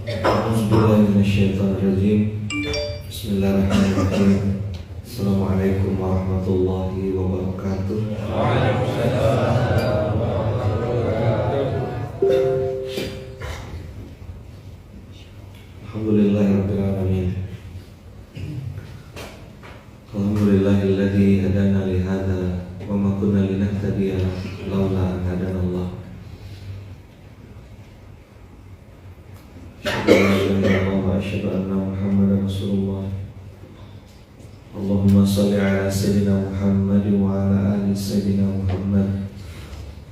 A'udzubillahi minasyaitonirrajim. Bismillahirrahmanirrahim. Assalamualaikum warahmatullahi wabarakatuh. Alhamdulillahirabbil alamin. Alhamdulillahilladzi hadana li hadza wa ma kunna linahtadiya laula an hadana Allah. Asyhadu anna Muhammadar Rasulullah. Allahumma shalli ala sayyidina Muhammad wa ala ali sayyidina Muhammad.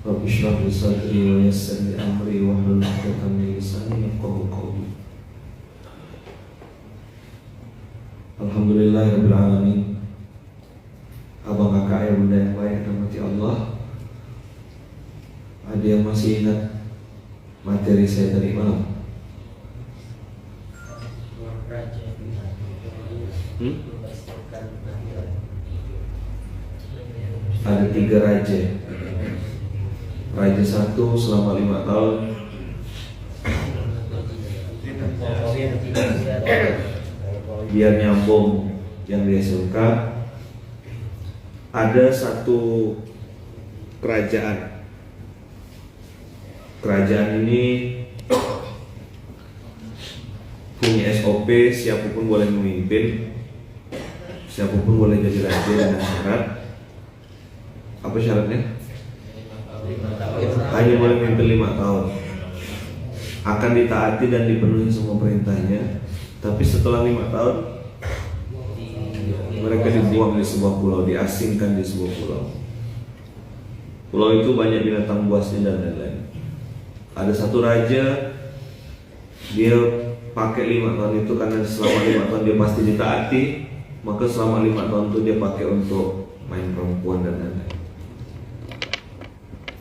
Rabbi shrah li sadri wa yassir li amri wa hlul 'uqdatam min lisani yafqahu qawli. Alhamdulillahirabbil alamin. Abang kakak ayah bunda yang baik rahmati Allah. Ada yang masih ingat materi saya tadi malam? Ada 3 raja. Raja 1 selama 5 tahun. Biar nyambung yang dia suka. Ada 1 kerajaan. Kerajaan ini punya SOP, siapapun boleh memimpin, siapapun boleh jadi raja dengan syarat. Apa syaratnya? Hanya boleh memimpin 5 tahun. Akan ditaati dan dipenuhi semua perintahnya. Tapi setelah 5 tahun mereka dibuang di sebuah pulau, diasingkan di sebuah pulau. Pulau itu banyak binatang buasnya dan lain-lain. Ada 1 raja, dia pakai 5 tahun itu karena selama 5 tahun dia pasti ditaati, maka selama 5 tahun itu dia pakai untuk main perempuan dan lain-lain.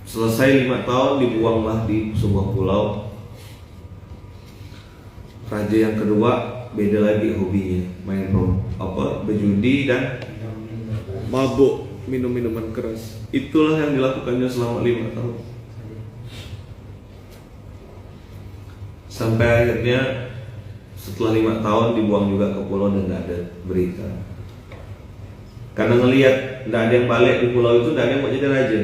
Selesai 5 tahun dibuanglah di sebuah pulau. Raja yang kedua beda lagi hobinya, main berjudi dan mabuk, minum minuman keras. Itulah yang dilakukannya selama 5 tahun. Sampai akhirnya setelah 5 tahun dibuang juga ke pulau dan tidak ada berita. Karena ngelihat tidak ada yang balik di pulau itu, tidak ada yang mau jadi raja.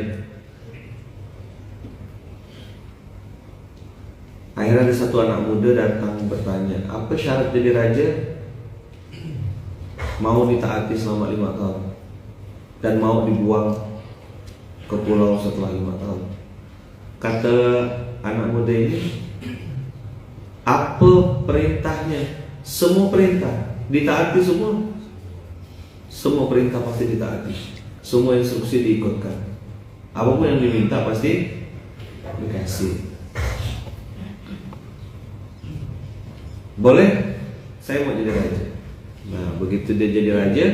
Akhirnya ada 1 anak muda datang bertanya, apa syarat jadi raja? Mau ditaati selama 5 tahun dan mau dibuang ke pulau setelah 5 tahun. Kata anak muda ini, apa perintahnya? Semua perintah ditaati semua. Semua perintah pasti ditaati. Semua instruksi diikutkan. Apapun yang diminta pasti dikasih. Boleh? Saya mau jadi raja. Nah, begitu dia jadi raja,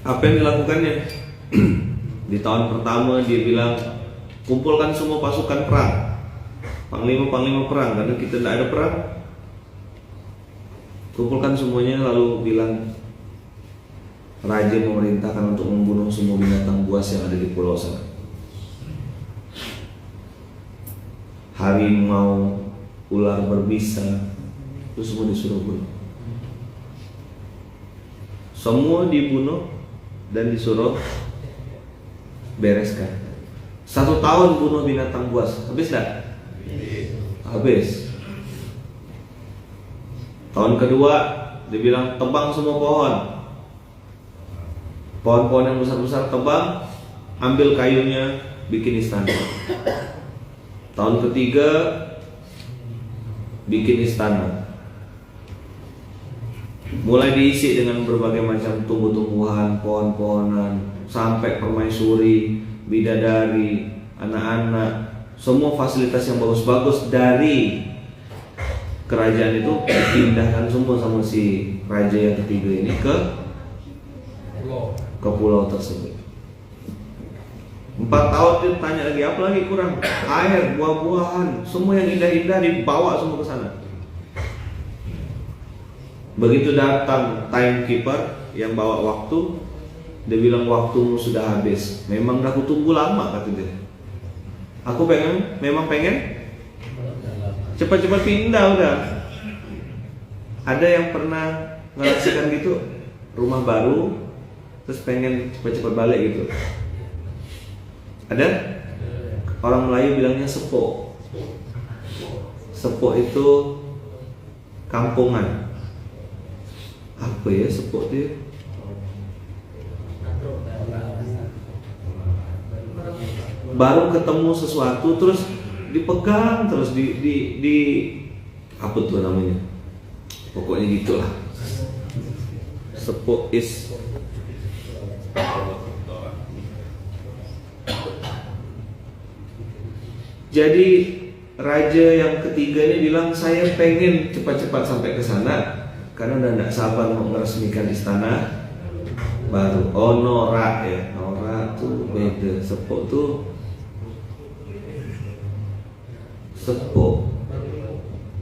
apa yang dilakukannya? Di tahun pertama dia bilang, kumpulkan semua pasukan perang, panglima-panglima perang, karena kita tidak ada perang. Kumpulkan semuanya lalu bilang, raja memerintahkan untuk membunuh semua binatang buas yang ada di pulau sana. Harimau, ular berbisa, itu semua disuruh bunuh. Semua dibunuh dan disuruh bereskan. 1 tahun bunuh binatang buas, habis tak? Habis. Tahun kedua dibilang tebang semua pohon. Pohon-pohon yang besar-besar tebang, ambil kayunya, bikin istana. Tahun ketiga bikin istana, mulai diisi dengan berbagai macam tumbuh-tumbuhan, pohon-pohonan, sampai permaisuri, bidadari, anak-anak, semua fasilitas yang bagus-bagus dari kerajaan itu dipindahkan semua sama si raja yang ketiga ini ke pulau tersebut. 4 tahun dia tanya lagi, apa lagi kurang? Air, buah-buahan, semua yang indah-indah dibawa semua ke sana. Begitu datang timekeeper yang bawa waktu, dia bilang waktumu sudah habis. Memang aku tunggu lama, kata dia. Aku memang pengen cepat-cepat pindah udah. Ada yang pernah ngerasakan gitu, rumah baru terus pengen cepat-cepat balik gitu? Ada? Orang Melayu bilangnya sepok. Sepok itu kampungan. Apa ya sepok dia? Baru ketemu sesuatu terus dipegang terus di apa tuh namanya? Pokoknya gitulah. Sepok is jadi raja yang ketiga ini bilang saya pengen cepat-cepat sampai ke sana karena udah tidak sabar mau meresmikan istana baru. Oh, norak ya, norak tuh beda. Sepok tuh sepuh,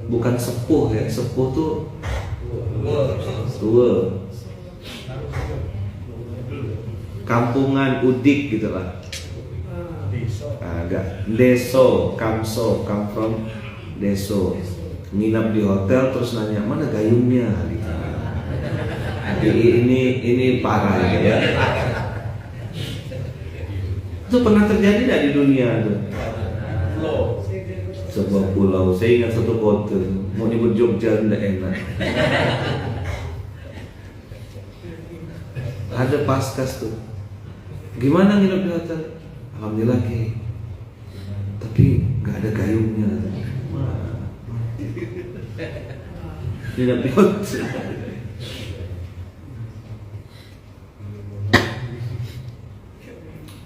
bukan sepuh ya. Sepuh tuh tua, kampungan, udik gitu lah. Agak deso, kamso, come from deso. Nginap di hotel terus nanya mana gayungnya gitu. Ini parah ya. Itu pernah terjadi tidak di dunia tuh? Sebuah pulau, saya ingat satu kota, mau nyebut Jogja tidak enak. Ada paskas tuh. Gimana nginep di hotel? Alhamdulillah Ki. Tapi nggak ada gayungnya. Nginep di hotel.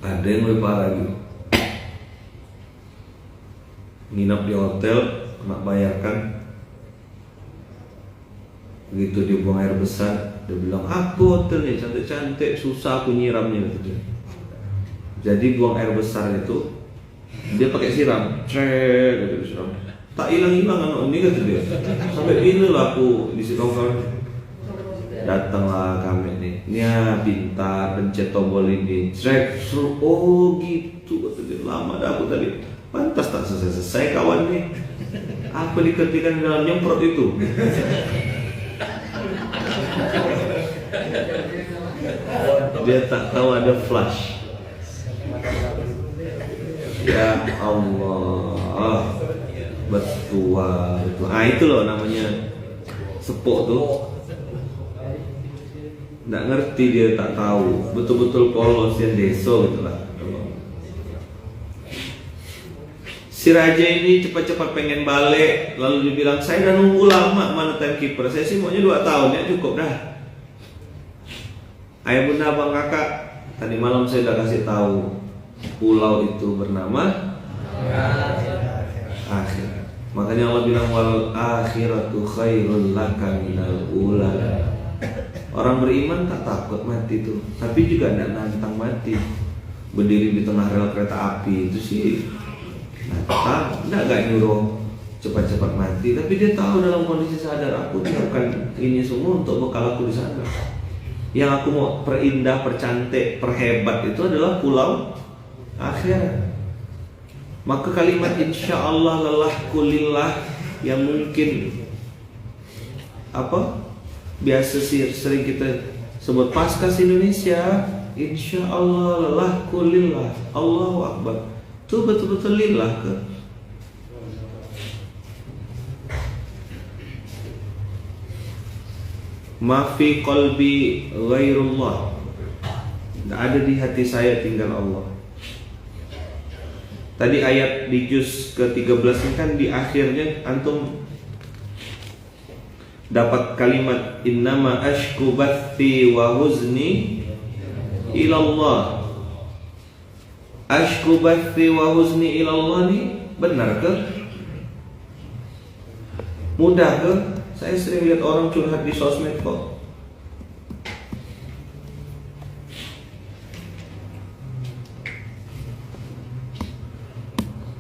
Ada yang lebih parah gitu. Nginap di hotel, kena bayarkan. Begitu dia buang air besar, dia bilang, apa hotelnya cantik-cantik, susah aku nyiramnya gitu. Jadi buang air besar itu, dia pakai siram, gitu siram. Tak hilang-hilang anak ini kata dia. Sampai ini lah aku disiram kawan. Datanglah kami nih, nia pintar pencet tombol ini, suruh, oh gitu kata dia. Lama dah aku tadi. Pantas tak selesai kawan nih. Apa diketikkan dalam nyemprot itu? Dia tak tahu ada flash. Ya Allah, betul. Ah itu loh namanya sepok tuh. Nggak ngerti dia, tak tahu. Betul-betul polos yang deso gitu lah. Si raja ini cepat-cepat pengen balik, lalu dibilang saya udah nunggu lama, mana timekeeper? Saya sih maunya 2 tahun ya cukup dah. Ayah bunda abang kakak, tadi malam saya udah kasih tahu pulau itu bernama Akhir. Makanya Allah bilang wal akhiratu khairul laka minal ula. Orang beriman tak takut mati tuh, tapi juga tidak nantang mati. Berdiri di tengah rel kereta api itu sih. Nah, gak nyuruh cepat-cepat mati, tapi dia tahu dalam kondisi sadar aku siapkan ini semua untuk bekal aku di sana. Yang aku mau perindah, percantik, perhebat itu adalah pulau akhirat. Maka kalimat insya Allah lelah kulillah yang mungkin biasa sih sering kita sebut paskas Indonesia, insya Allah lelah kulillah, Allahu Akbar. Itu betul-betul lillah ke. Ma fi qalbi ghairullah. Tidak ada di hati saya tinggal Allah. Tadi ayat di juz ke-13 ini kan di akhirnya antum dapat kalimat innama ashku bathi wa huzni ilallah. Ashku bathi wa huzni ilallah nih benar ke? Mudah ke? Saya sering lihat orang curhat di sosmed kok.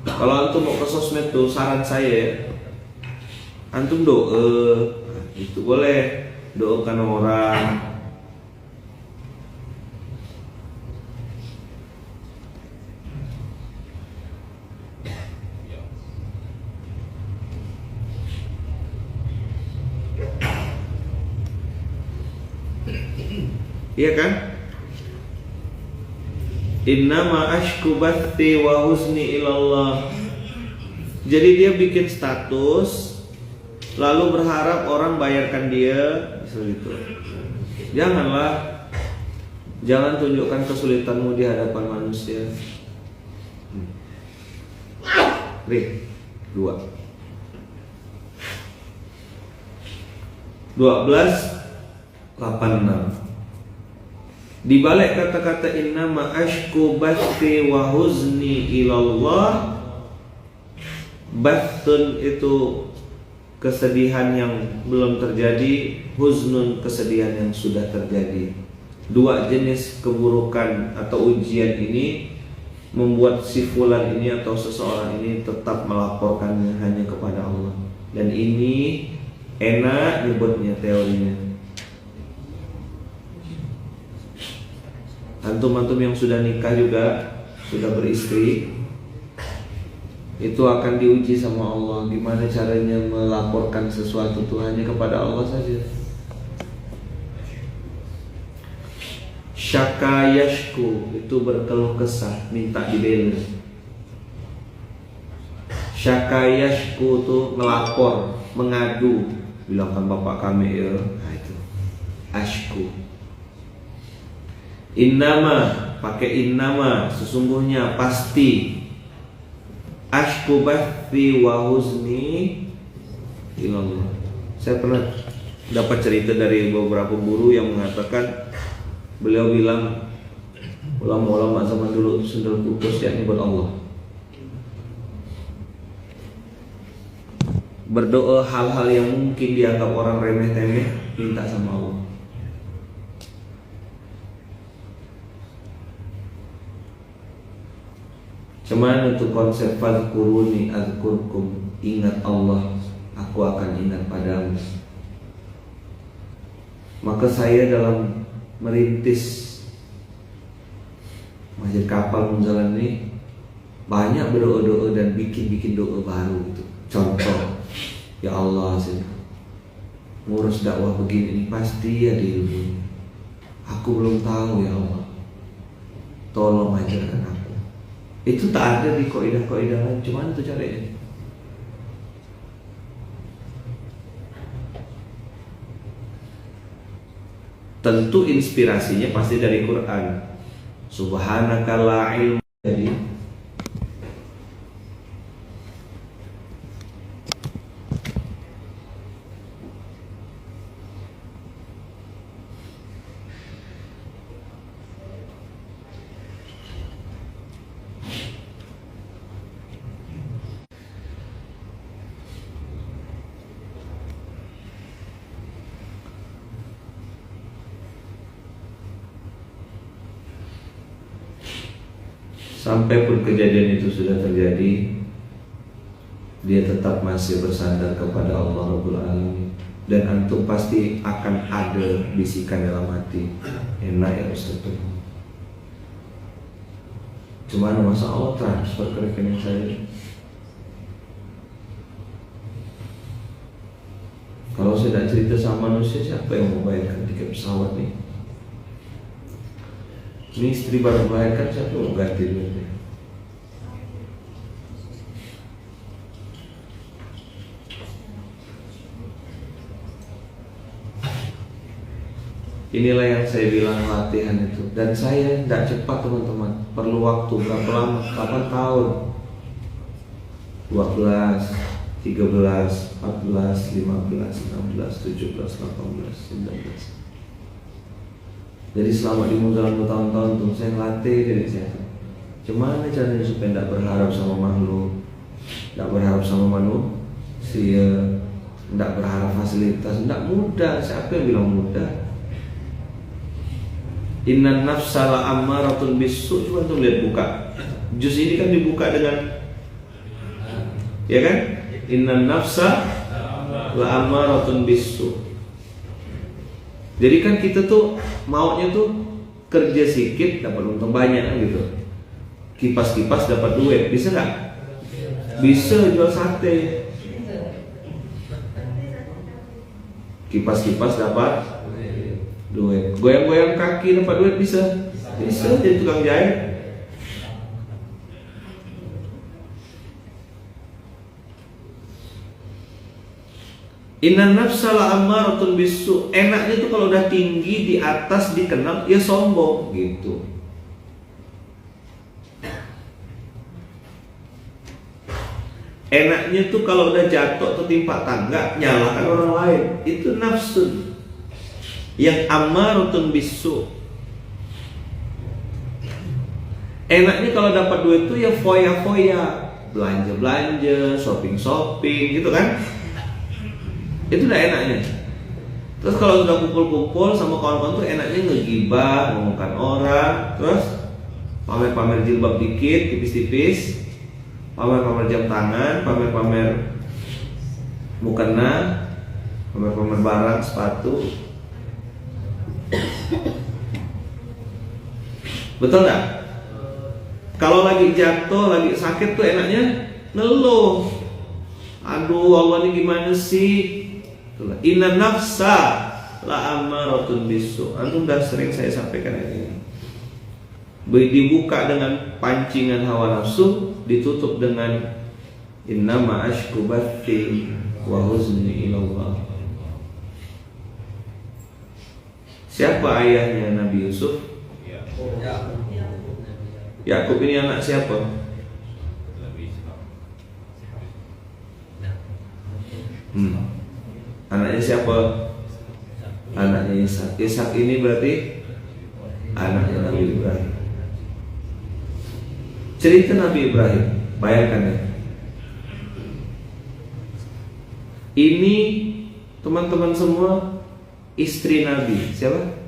Kalau antum mau ke sosmed tuh saran saya, antum doa, itu boleh doakan orang. Iya kan? Innama ashku bathi wa husni ilallah. Jadi dia bikin status lalu berharap orang bayarkan dia gitu. Janganlah, jangan tunjukkan kesulitanmu di hadapan manusia. Nih, 12:86. Di balik kata-kata innama ashku bathi wa huzni ilallah, bathun itu kesedihan yang belum terjadi, huznun kesedihan yang sudah terjadi. Dua jenis keburukan atau ujian ini membuat si fulan ini atau seseorang ini tetap melaporkannya hanya kepada Allah. Dan ini enak nyebutnya teorinya. Antum-antum yang sudah nikah juga, sudah beristri, itu akan diuji sama Allah. Gimana caranya melaporkan sesuatu itu hanya kepada Allah saja. Syaka yashku itu berkeluh kesah, minta dibela. Syaka yashku itu melapor, mengadu, bilangkan bapak kami ya. Nah itu ashku. Innama, pakai innama, sesungguhnya pasti. Ashku bathi wa huzni ilallah. Saya pernah dapat cerita dari beberapa guru yang mengatakan, beliau bilang ulama-ulama zaman dulu sendal putus yakni buat Allah. Berdoa hal-hal yang mungkin dianggap orang remeh-temeh, minta sama Allah. Cuman untuk konsep fadhkuruni azkurkum, ingat Allah, aku akan ingat padamu. Maka saya dalam merintis masjid kapal Munzalan ini banyak berdoa-doa dan bikin doa baru gitu. Contoh, ya Allah, saya ngurus dakwah begini ini pasti ada ilmu. Aku belum tahu ya Allah, tolong ajarkan aku. Itu tak ada di kaidah-kaidah lain, cuman itu caranya. Tentu inspirasinya pasti dari Quran. Subhanaka la ilma. Jadi sampai pun kejadian itu sudah terjadi, dia tetap masih bersandar kepada Allah Rabbul Alamin. Dan antum pasti akan ada bisikan dalam hati, enak ya Ustaz tuh, cuman masa Allah transfer ke rekening saya. Kalau saya tidak cerita sama manusia, siapa yang mau bayarkan tiket pesawat nih? Ini istri baru melahirkan, siapa mau ganti duitnya? Inilah yang saya bilang latihan itu. Dan saya tidak cepat teman-teman, perlu waktu berapa lama? 8 tahun, 12, 13, 14, 15, 16, 17, 18, 19. Jadi selama di Munzalan bertahun-tahun tuh saya ngelatih diri saya. Gimana caranya supaya tidak berharap sama makhluk, tidak berharap sama manusia, tidak berharap fasilitas. Tidak mudah. Siapa yang bilang mudah? Innan nafsa la'ammaratun bisu'. Coba tuh lihat buka. Juz ini kan dibuka dengan, ya kan? Innan nafsa la'ammaratun bisu'. Jadi kan kita tuh maunya tuh kerja sedikit dapat untung banyak kan gitu. Kipas-kipas dapat duit, bisa nggak? Bisa jual sate. Kipas-kipas dapat duit. Goyang-goyang kaki dapat duit bisa jadi tukang jahit. Inna nafsa la'ammaratun bisu. Enaknya tuh kalau udah tinggi di atas dikenal ya sombong gitu. Enaknya tuh kalau udah jatuh atau timpa tangga nyalakan orang lain. Itu nafsu yang ammaratun bisu. Enaknya kalau dapat duit tuh ya foya-foya, belanja-belanja, shopping-shopping gitu kan. Itu udah enaknya. Terus kalau sudah kumpul-kumpul sama kawan-kawan tuh enaknya ngegibah, ngomongkan orang, terus pamer-pamer jilbab dikit, tipis-tipis, pamer-pamer jam tangan, pamer-pamer mukena, pamer-pamer barang, sepatu. Betul nggak? Kalau lagi jatuh, lagi sakit tuh enaknya ngeluh. Aduh, Allah ini gimana sih? Inna nafsa la ammaratun bisu. Antum udah sering saya sampaikan ini. Dibuka dengan pancingan hawa nafsu, ditutup dengan innama ashku bathi wa huzni ilallah. Siapa ayahnya Nabi Yusuf? Yakub ini anak siapa? Anaknya siapa? Anaknya Ishak. Ishak ini berarti anaknya Nabi Ibrahim. Cerita Nabi Ibrahim, bayangkan ya. Ini teman-teman semua istri Nabi. Siapa?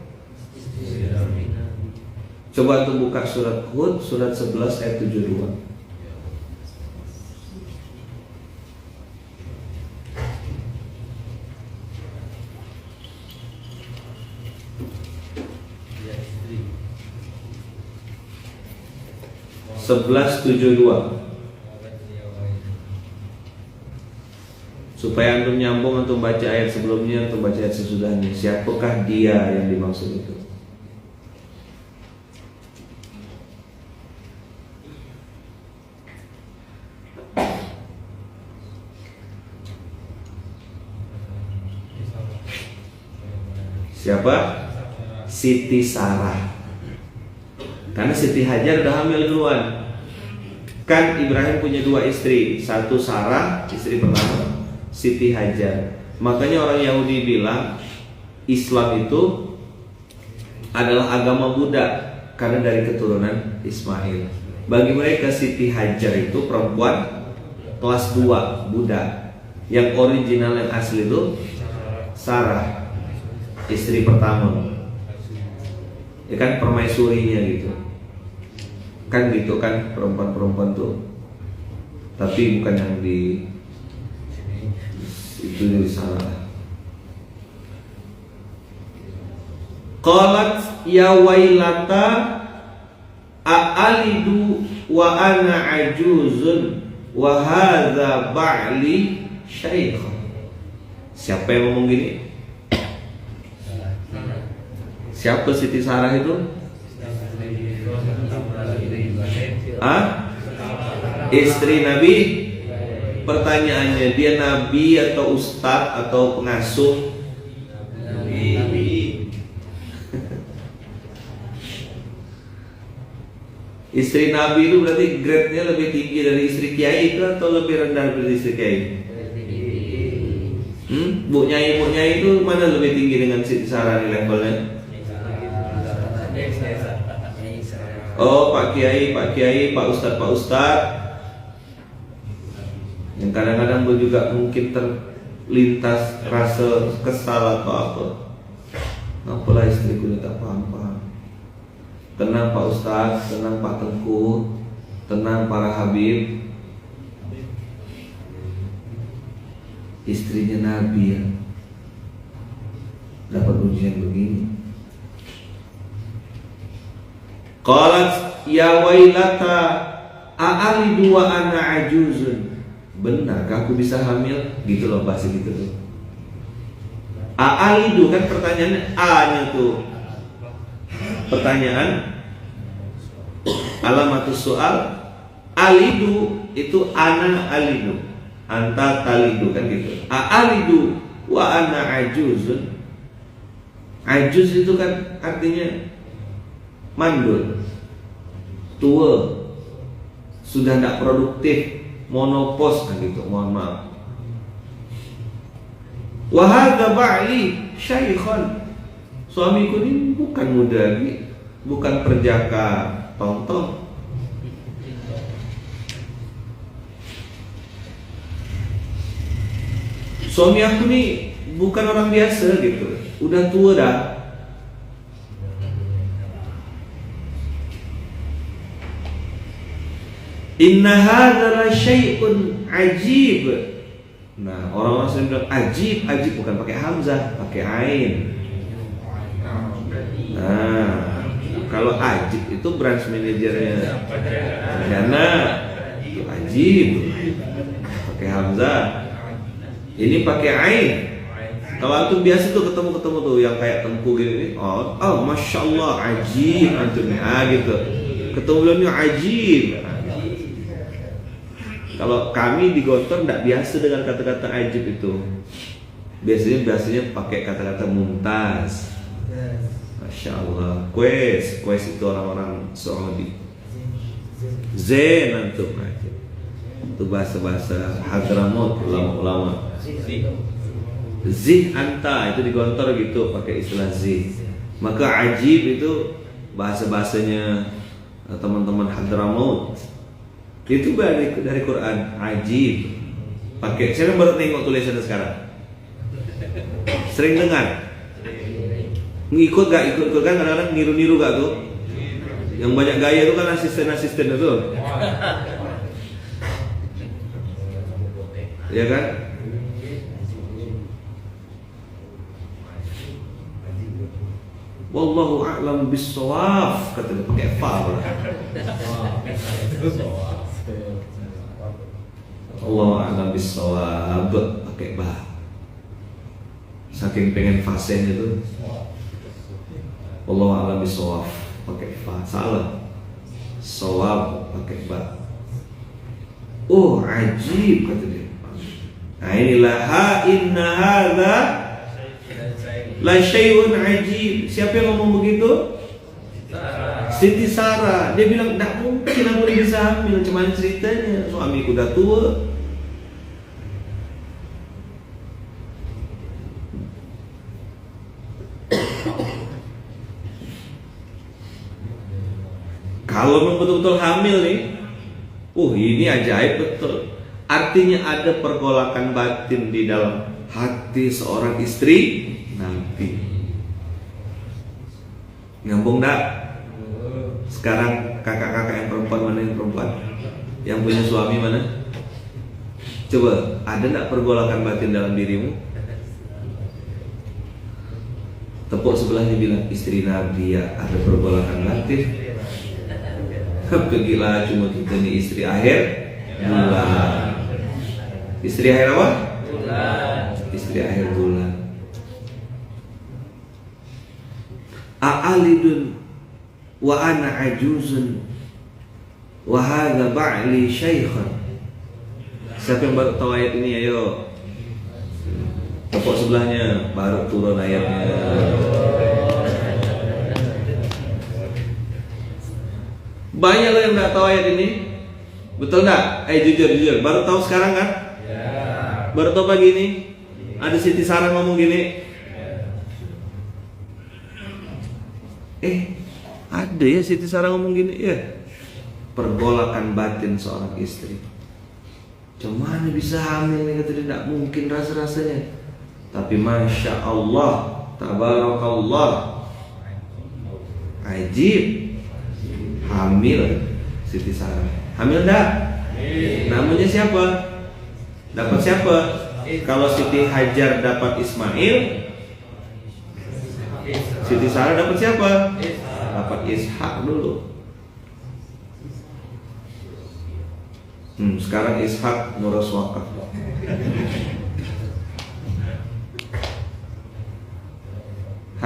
Coba tuh buka surat Hud, surat 11 ayat 72. Supaya antum nyambung, antum baca ayat sebelumnya, antum baca ayat sesudahnya. Siapakah dia yang dimaksud itu? Siapa? Siti Sarah. Karena Siti Hajar udah hamil duluan. Kan Ibrahim punya dua istri, satu Sarah, istri pertama, Siti Hajar. Makanya orang Yahudi bilang Islam itu adalah agama Buddha karena dari keturunan Ismail. Bagi mereka Siti Hajar itu perempuan kelas 2 Buddha. Yang original, yang asli itu Sarah, istri pertama. Ya kan, permaisurinya gitu. Kan gitu kan perempuan-perempuan tuh. Tapi bukan yang di itu dari Sarah. Qalat ya wailata a'alidu wa ana ajuzun wa hadza ba'li syaikh. Siapa yang ngomong gini? Siapa Siti Sarah itu? Istri Nabi. Pertanyaannya, dia nabi atau ustadz atau pengasuh? Nabi. Istri Nabi itu berarti grade-nya lebih tinggi dari istri kiai itu atau lebih rendah dari istri kiai? Bu Nyai itu mana lebih tinggi dengan Siti Sarah di levelnya? Oh, Pak Kiai, Pak Ustadz, yang kadang-kadang juga mungkin terlintas rasa kesal atau apa. Apalah istriku tak paham. Tenang Pak Ustadz, tenang Pak Tengku, tenang para Habib. Istrinya Nabi ya dapat ujian begini. Qalat ya wailata a'alidu wa ana ajuzun. Benarkah aku bisa hamil? Gitu loh, bahasa gitu tuh. A'alidu kan pertanyaannya A-nya tuh pertanyaan alamatus soal. Alidu itu ana alidu, anta talidu kan gitu. A'alidu wa ana ajuzun. Ajuz itu kan artinya mandul, tua, sudah tidak produktif, monopos kan gitu. Mohon maaf. Wa hadza ba'li syaikhan. Suamiku ini bukan muda lagi, bukan perjaka tong-tong. Suami aku nih bukan orang biasa gitu, udah tua dah. Inna hadza la syai'un ajib. Nah, orang-orang sering bilang ajib, ajib bukan pakai hamzah, pakai ain. Nah, kalau ajib itu branch manajernya Dana, itu ajib, pakai hamzah. Ini pakai ain. Kalau antum biasa tuh ketemu tuh yang kayak Tengku gini, oh masya Allah ajib antum gitu. Ketemu beliau ajib. Kalau kami di Gontor tidak biasa dengan kata-kata ajib itu. Biasanya pakai kata-kata mumtaz. Masya Allah. Kues itu orang-orang Saudi. Zen antum ajib. Itu bahasa-bahasa Hadramaut ulama-ulama. Zih anta itu di Gontor gitu pakai istilah zih. Maka ajib itu bahasa-bahasanya teman-teman Hadramaut. Itu dari Quran ajib. Pakai saya baru tengok tulisannya sekarang. Sering dengar. Ngikut gak ikut kan kadang-kadang niru-niru gak tuh? Yang banyak gaya itu kan asisten itu. Ya kan? Wallahu a'lam bis-shawab kata dia pakai fa. Wallahu a'lam bis-shawab pakai ba. Saking pengen fasen itu. Wallahu a'lam bis-shawab pakai fa. Salah. Shawab pakai ba. Oh, ajib kata dia. Nah inilah inna hadza la syai'un ajib. Siapa yang ngomong begitu? Siti Sarah. Dia bilang tidak mungkin aku bisa hamil. Cuman ceritanya suamiku udah tua. Kalau memang betul-betul hamil nih, ini ajaib betul. Artinya ada pergolakan batin di dalam hati seorang istri nanti. Nyambung dak? Sekarang kakak-kakak yang perempuan mana yang perempuan? Yang punya suami mana? Coba, ada ndak pergolakan batin dalam dirimu? Tepuk sebelahnya bilang istri Nabi ya ada pergolakan batin. Pergilah cuma kita nih istri akhir bulan. Istri akhir apa? Bulan. Istri akhir bulan. A'alidun wa ana ajuzun wa hadza ba'li syaikhan. Siapa yang baru tahu ayat ini ayo? Tepuk sebelahnya baru turun ayatnya. Banyak loh yang nggak tahu ayat ini, betul nggak? Jujur, baru tahu sekarang kan? Ya. Baru tahu pagi ini, ada Siti Sarah ngomong gini. Ada ya Siti Sarah ngomong gini ya. Pergolakan batin seorang istri. Cuman bisa hamil nih kata dia, tidak mungkin rasa-rasanya. Tapi masya Allah, tabarakallah, ajib. Hamil Siti Sarah. Hamil enggak? Namanya siapa? Dapat siapa? Kalau Siti Hajar dapat Ismail, Siti Sarah dapat siapa? Dapat Ishak dulu. Sekarang Ishak ngurus wakaf.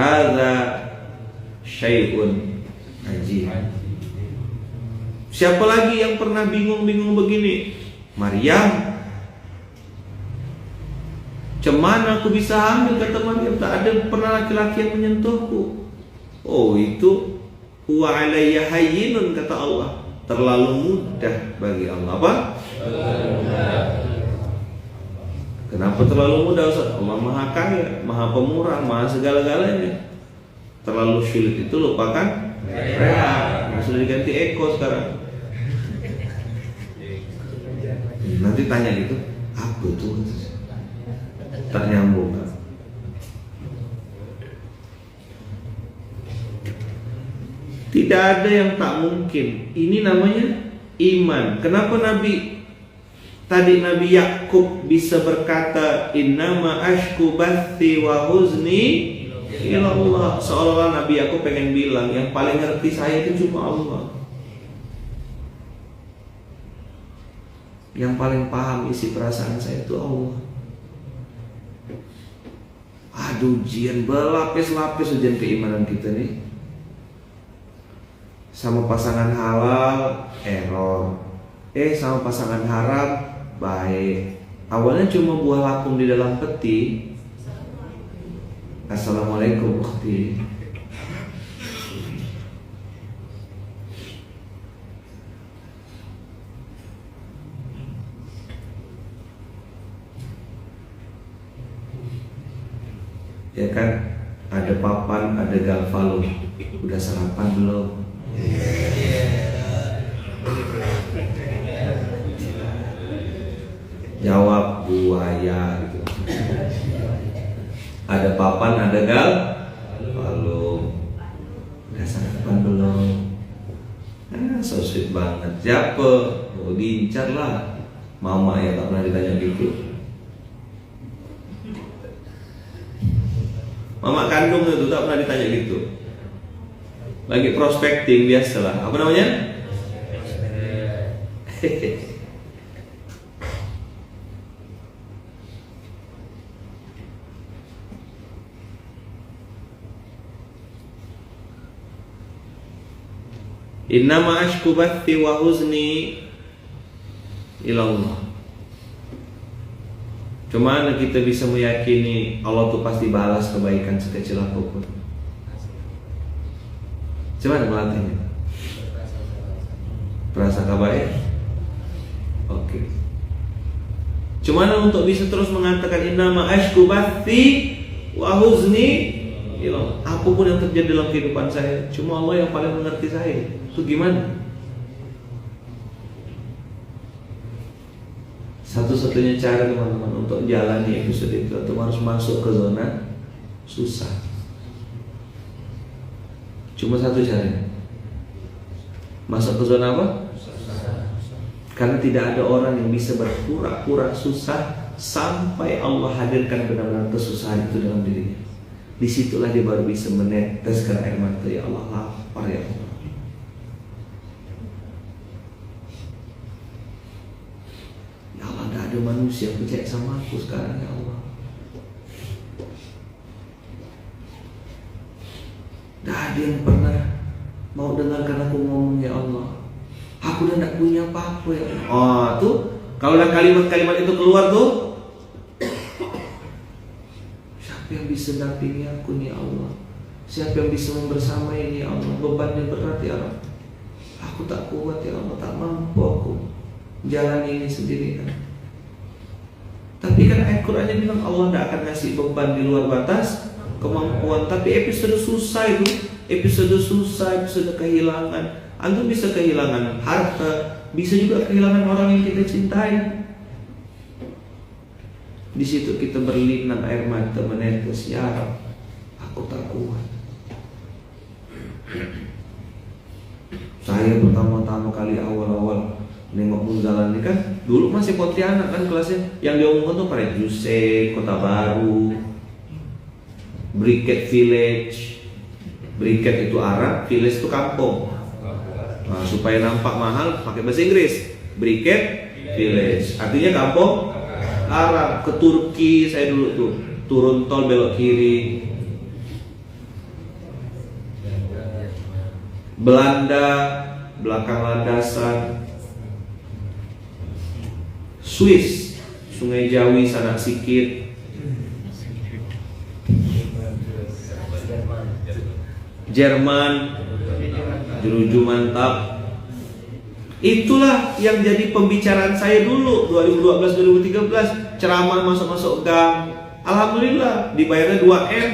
hadza syai'un ajib. Siapa lagi yang pernah bingung-bingung begini? Maryam. Cemana aku bisa hamil, kata Maryam, tak ada pernah laki-laki yang menyentuhku. Oh, itu huwa alayya hayyinun, kata Allah, terlalu mudah bagi Allah. Apa? Kenapa terlalu mudah, Ustaz? Allah Maha Kaya, Maha Pemurah, Maha segala-galanya. Terlalu sulit itu lupakan Rea. Sudah diganti Eko sekarang. Nanti tanya gitu, apa tuh? Tak nyambung kan? Tidak ada yang tak mungkin. Ini namanya iman. Kenapa Nabi Yakub bisa berkata innama ashku bathi wa huzni ila Allah, seolah-olah Nabi Yakub pengen bilang yang paling ngerti saya itu cuma Allah. Yang paling paham isi perasaan saya itu Allah. Aduh, ujian berlapis-lapis ujian keimanan kita nih. Sama pasangan halal, error. Sama pasangan haram, baik. Awalnya cuma buah lakum di dalam peti. Assalamualaikum ukhti. Ya kan, ada papan, ada galvalum. Udah sarapan belum? Jawab buaya gitu. Ada papan, ada galvalum. Udah sarapan belum? So sweet banget. Siapa? Oh, diincar lah. Mama ya, tak pernah ditanya gitu. Mama kandung itu tak pernah ditanya gitu. Lagi prospecting biasalah. Apa namanya? Innama ashku bathi wa huzni ila Allah. Cuma kita bisa meyakini Allah tuh pasti balas kebaikan sekecil apapun. Cuman melatihnya. Prasangka baik. Oke. Cuman untuk bisa terus mengatakan innama ashku bathi wa huzni ila, apapun yang terjadi dalam kehidupan saya, cuma Allah yang paling mengerti saya. Itu gimana? Satu-satunya cara teman-teman untuk jalani episode itu atau harus masuk ke zona susah. Cuma satu cara. Masuk ke zona apa? Karena tidak ada orang yang bisa berpura-pura susah sampai Allah hadirkan benar-benar kesusahan itu dalam dirinya. Disitulah dia baru bisa meneteskan air mata. Ya Allah, lapar ya Allah. Ada manusia yang percaya sama aku sekarang ya Allah. Tidak ada yang pernah mau dengarkan aku ngomong ya Allah. Aku udah tidak punya apa-apa ya Allah. Oh tuh, kalau kalimat-kalimat itu keluar tuh, siapa yang bisa dampingi aku nih Allah? Siapa yang bisa membersamai ini ya Allah? Bebannya berat ya Allah. Aku tak kuat ya Allah, tak mampu aku jalani ini sendirian. Tapi kan ayat Qur'annya bilang Allah tidak akan ngasih beban di luar batas kemampuan. Tapi episode susah itu, episode kehilangan. Antum bisa kehilangan harta, bisa juga kehilangan orang yang kita cintai. Di situ kita berlinang air mata menetes, ya Rab, aku tak kuat. Saya pertama-tama kali awal-awal nengok Munzalan ini kan dulu masih Pontianak kan kelasnya, yang diomongkan tuh Paret Juse, Kota Baru, Briket Village. Briket itu Arab, Village itu kampung. Nah, supaya nampak mahal pakai bahasa Inggris, Briket Village, artinya kampung Arab. Ke Turki saya dulu tuh turun tol belok kiri. Belanda belakang landasan, Swiss Sungai Jawi sanak sikit, Jerman jeruju mantap. Itulah yang jadi pembicaraan saya dulu 2012-2013, ceramah masuk-masuk gang. Alhamdulillah dibayarnya 2M.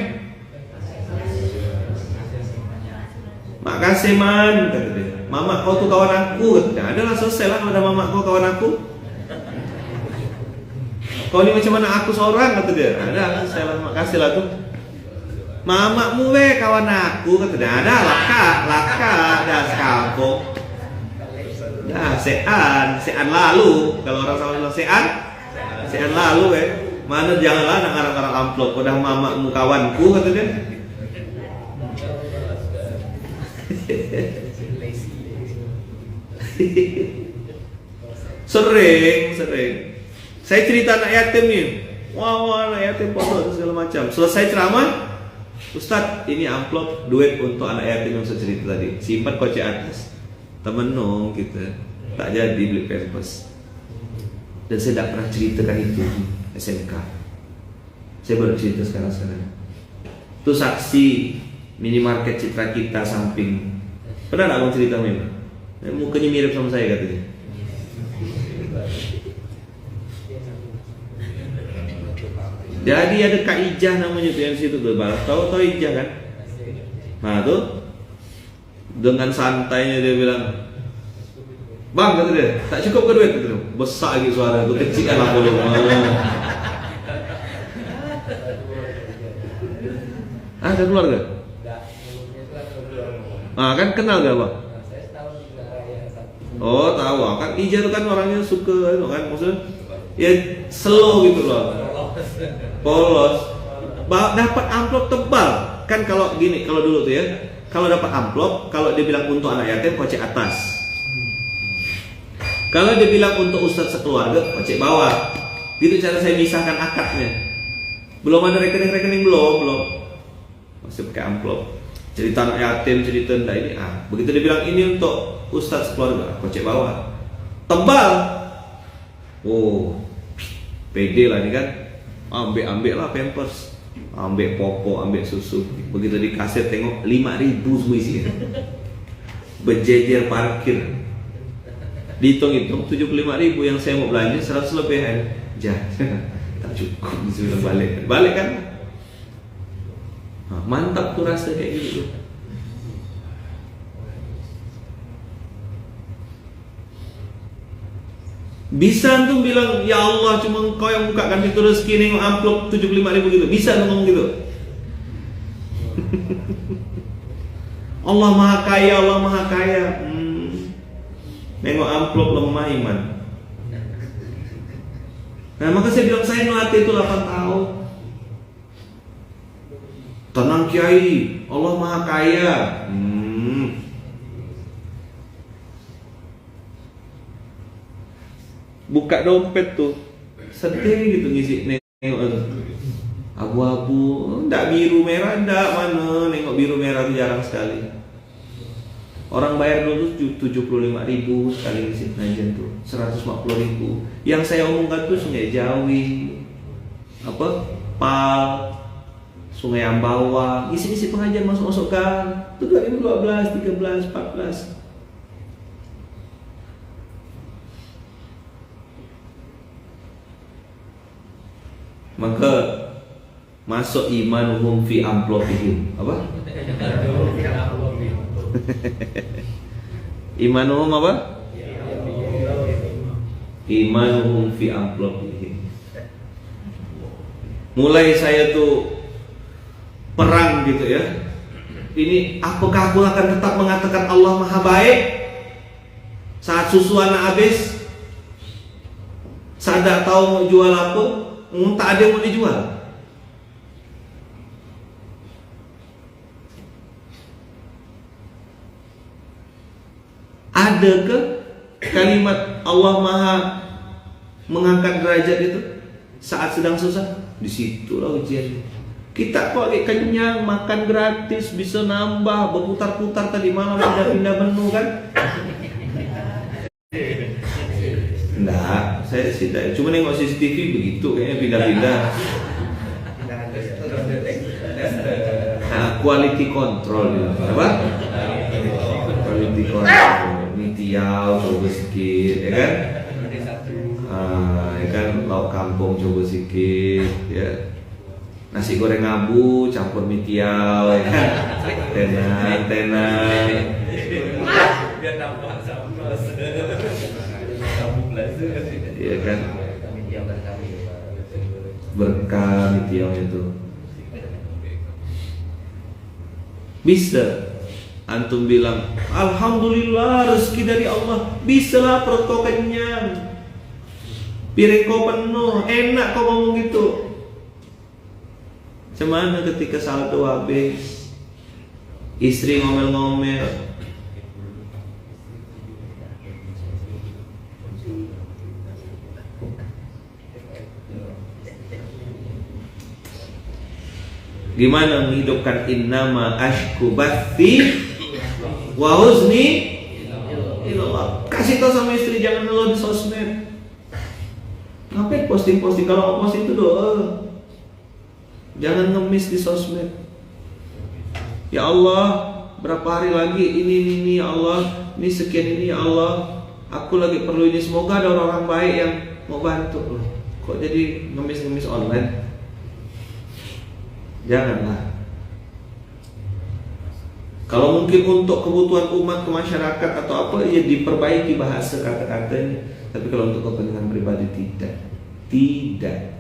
Makasih man, kata dia. Mama kau tuh kawan aku. Nah, adalah selesai lah kalau ada mama kau kawan aku. Kau ini macam mana aku seorang, kata dia. Ada, saya lah, makasih lah tuh. Mamamu kawan aku, kata dia. Ada laka, ada sekampung. Nah, sean lalu. Kalau orang sama bilang sean lalu mana janganlah nak ngarang-ngarang amplop. Udah mamamu kawanku, kata dia. Sering. Saya cerita anak yatim nih. Wah, anak yatim pondok segala macam. Selesai ceramah, Ustadz, ini amplop duit untuk anak yatim yang saya cerita tadi. Simpan kocek atas. Temen nong kita tak jadi beli pampers. Dan saya tak pernah ceritakan itu di SMK. Saya baru cerita sekarang. Itu saksi minimarket Citra Kita samping. Pernah tak abang cerita memang? Mukanya mirip sama saya katanya. Jadi ada Kak Ijah namanya tuh yang situ tuh. Tahu Ijah kan? Nah tuh dengan santainya dia bilang, bang, kata dia, tak cukup ke duit, kata dia. Besar lagi suara itu, kecil kan aku dulu. Ada keluarga? Kan kenal gak bang? Oh tahu, kan Ija itu kan orangnya suka itu kan, maksudnya ya slow gitu loh, polos. Dapat amplop tebal kan, kalau gini, kalau dulu tuh ya, kalau dapat amplop, kalau dia bilang untuk anak yatim, kocek atas. Kalau dia bilang untuk ustadz sekeluarga, kocek bawah. Gitu cara saya misahkan akadnya. Belum ada rekening belum. Masih pakai amplop. Cerita anak yatim, cerita ndak ini. Begitu dia bilang ini untuk ustadz sekeluarga, kocek bawah. Tebal. Oh, pede lah ini kan. Ambil lah pampers, ambil popok, ambil susu. Begitu di kasir tengok 5.000 semua isinya. Berjejer parkir. Dihitung-hitung 75.000 yang saya mau belanja 100 lebihan. Tak cukup, sudah balik kan. Mantap tuh rasa kayak gitu. Bisa tuh bilang, ya Allah cuma engkau yang bukakan pintu rezeki, nengok amplop 75.000 gitu. Bisa tuh ngomong gitu. Allah maha kaya. Nengok amplop lemah iman. Nah maka saya bilang, saya ngelatih itu 8 tahun. Tenang Kiai, Allah maha kaya. Buka dompet tuh, sedih gitu ngisi, nengok abu-abu, ndak biru merah, ndak mana, nengok biru merah tuh jarang sekali. Orang bayar dulu 75.000 sekali ngisi pengajian tuh, 150.000. Yang saya omongkan tuh Sungai Jawi, Pal, Sungai Ambawa, ngisi pengajian masuk kan, itu 2012, 13, 14. Maka masuk imanuhum fi amplopihim. Apa? Imanuhum apa? Imanuhum fi amplopihim. Mulai saya tuh perang gitu ya. Ini apakah aku akan tetap mengatakan Allah maha baik saat susu anak habis? Saat tak tahu mau jual apa? Tak ada yang mau dijual. Ada ke kalimat Allah maha mengangkat derajat itu saat sedang susah? Disitulah ujian. Kita kok lagi kenyang, makan gratis, bisa nambah, berputar-putar tadi malam pindah-pindah menu kan? Enggak, saya tidak. Cuma nengok CCTV begitu, kayaknya pindah-pindah. Nah, quality control, apa? Quality control. Ini tiaw, coba sedikit, ya kan? Ya kan, lauk kampung coba sedikit, ya. Nasi goreng abu campur mie tiaw, ya kan? Tenan. Biar nampak sama. Iya kan? Berkah mie tiaw itu. Bisa antum bilang, alhamdulillah rezeki dari Allah. Bisalah perut kau kenyang, piring kau penuh, enak kau ngomong gitu. Cuman ketika saldo habis, istri ngomel-ngomel, gimana menghidupkan innama ashku bathi wa huzni ilallah. Kasih tahu sama istri jangan ngeluh di sosmed. Ngapain posting-posting? Kalau mau posting itu doa. Jangan ngemis di sosmed. Ya Allah, berapa hari lagi ini ya Allah, ini sekian ini ya Allah, aku lagi perlu ini, semoga ada orang-orang baik yang mau bantu. Loh, kok jadi ngemis-ngemis online? Janganlah. Kalau mungkin untuk kebutuhan umat, ke masyarakat atau apa, ya diperbaiki bahasa kata-katanya. Tapi kalau untuk kepentingan pribadi tidak.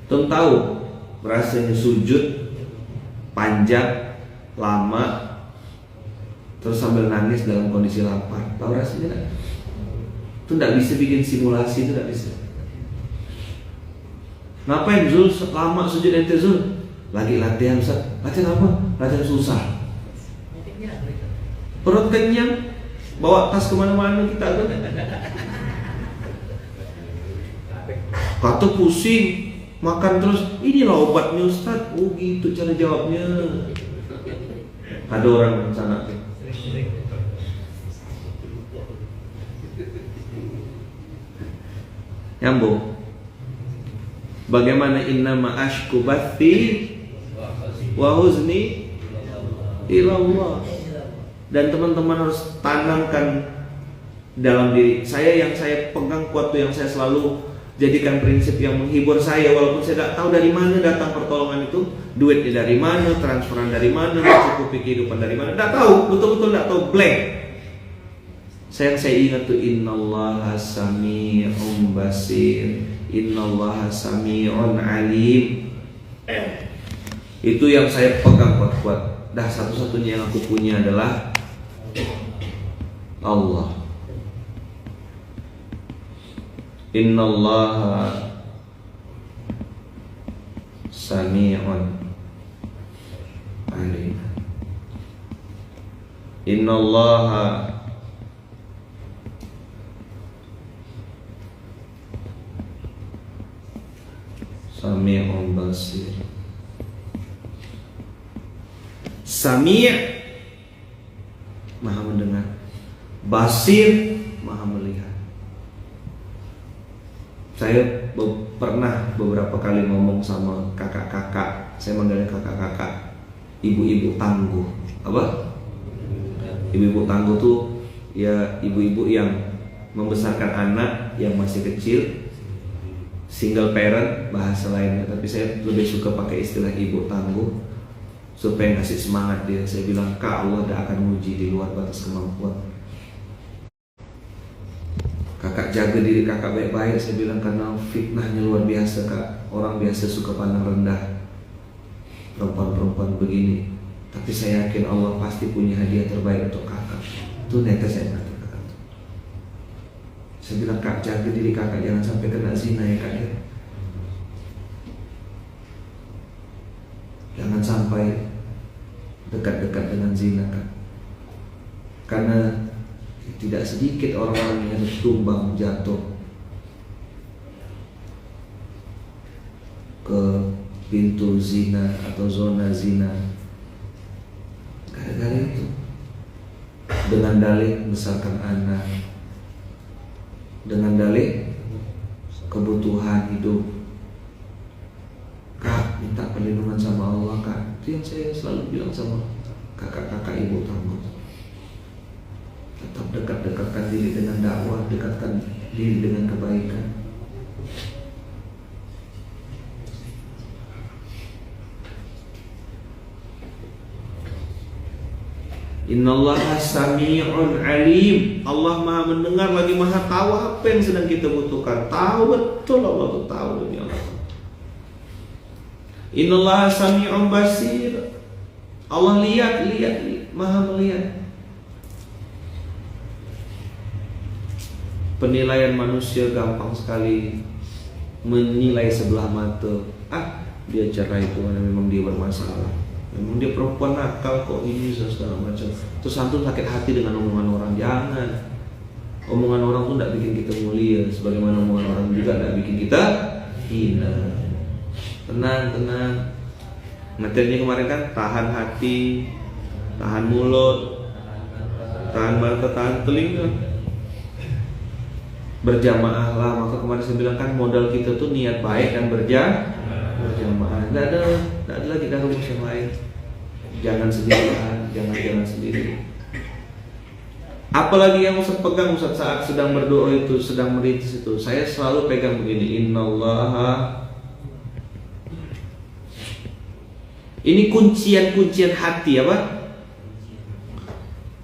Tuh tahu rasanya sujud panjang, lama, terus sambil nangis dalam kondisi lapar. Tahu rasanya enggak? Itu enggak bisa bikin simulasi, itu enggak bisa. Ngapain Zul lama sujud ente Zul? Lagi latihan Ustaz. Latihan apa? Latihan susah. Perut kenyang, bawa tas kemana-mana kita tuh. Kata pusing, makan terus. Inilah obatnya Ustaz. Oh gitu cara jawabnya. Ada orang di sana. Nyambung. Bagaimana innama ashku bathi wa huzni ilallah. Dan teman-teman harus tanamkan dalam diri saya, yang saya pegang kuat tuh, yang saya selalu jadikan prinsip yang menghibur saya, walaupun saya tidak tahu dari mana datang pertolongan itu, duitnya dari mana, transferan dari mana, mencukupi kehidupan dari mana, tidak tahu, betul-betul tidak tahu, blank. Saya ingat tuh innallaha sami'un basir, innallaha sami'un alim. Itu yang saya pegang kuat-kuat. Dah satu-satunya yang aku punya adalah Allah. Innallaha sami'un alim. Innallaha sami'un basir. Sami' maha mendengar, basir maha melihat. Saya pernah beberapa kali ngomong sama kakak-kakak, saya manggilnya kakak-kakak, ibu-ibu tangguh. Apa? Ibu-ibu tangguh tuh ya ibu-ibu yang membesarkan anak yang masih kecil, single parent bahasa lainnya, tapi saya lebih suka pakai istilah ibu tangguh supaya ngasih semangat dia. Saya bilang, Kak, Allah tidak akan menguji di luar batas kemampuan. Kakak jaga diri kakak baik-baik. Saya bilang karena fitnahnya luar biasa, Kak. Orang biasa suka pandang rendah perempuan-perempuan begini, tapi saya yakin Allah pasti punya hadiah terbaik untuk kakak. Itu netes saya katakan. Saya bilang, Kak, jaga diri kakak, jangan sampai kena zina ya Kak ya. Jangan sampai dekat-dekat dengan zina, Kak. Karena tidak sedikit orang-orang yang harus tumbang jatuh pintu zina atau zona zina. Gara-gara itu, dengan dalih besarkan anak, dengan dalih kebutuhan hidup. Kak, minta perlindungan sama Allah, Kak. Itu yang saya selalu bilang sama kakak-kakak ibu tamu. Tetap dekat-dekatkan diri dengan dakwah, dekatkan diri dengan kebaikan. Innallaha sami'un alim. Allah maha mendengar lagi maha tahu apa yang sedang kita butuhkan. Tahu betul, Allah tuh tahu demi Allah. Innallaha sami'un basir. Allah lihat, maha melihat. Penilaian manusia gampang sekali menilai sebelah mata. Dia cerai itu karena memang dia bermasalah. Memang dia perempuan nakal kok ini segala macam. Terus antum sakit hati dengan omongan orang. Jangan. Omongan orang tuh tidak bikin kita mulia, sebagaimana omongan orang juga tidak bikin kita hina. Tenang. Materinya kemarin kan tahan hati, tahan mulut, tahan mata, tahan telinga. Berjamaah lah. Maka kemarin saya bilang kan modal kita tuh niat baik dan berjamaah. Tidak ada lagi dah rumus yang lain. Jangan sendirian, jangan sendiri. Apalagi yang Ustaz pegang Ustaz saat sedang berdoa itu, sedang merintis itu, saya selalu pegang begini. Innallaha. Ini kuncian hati apa?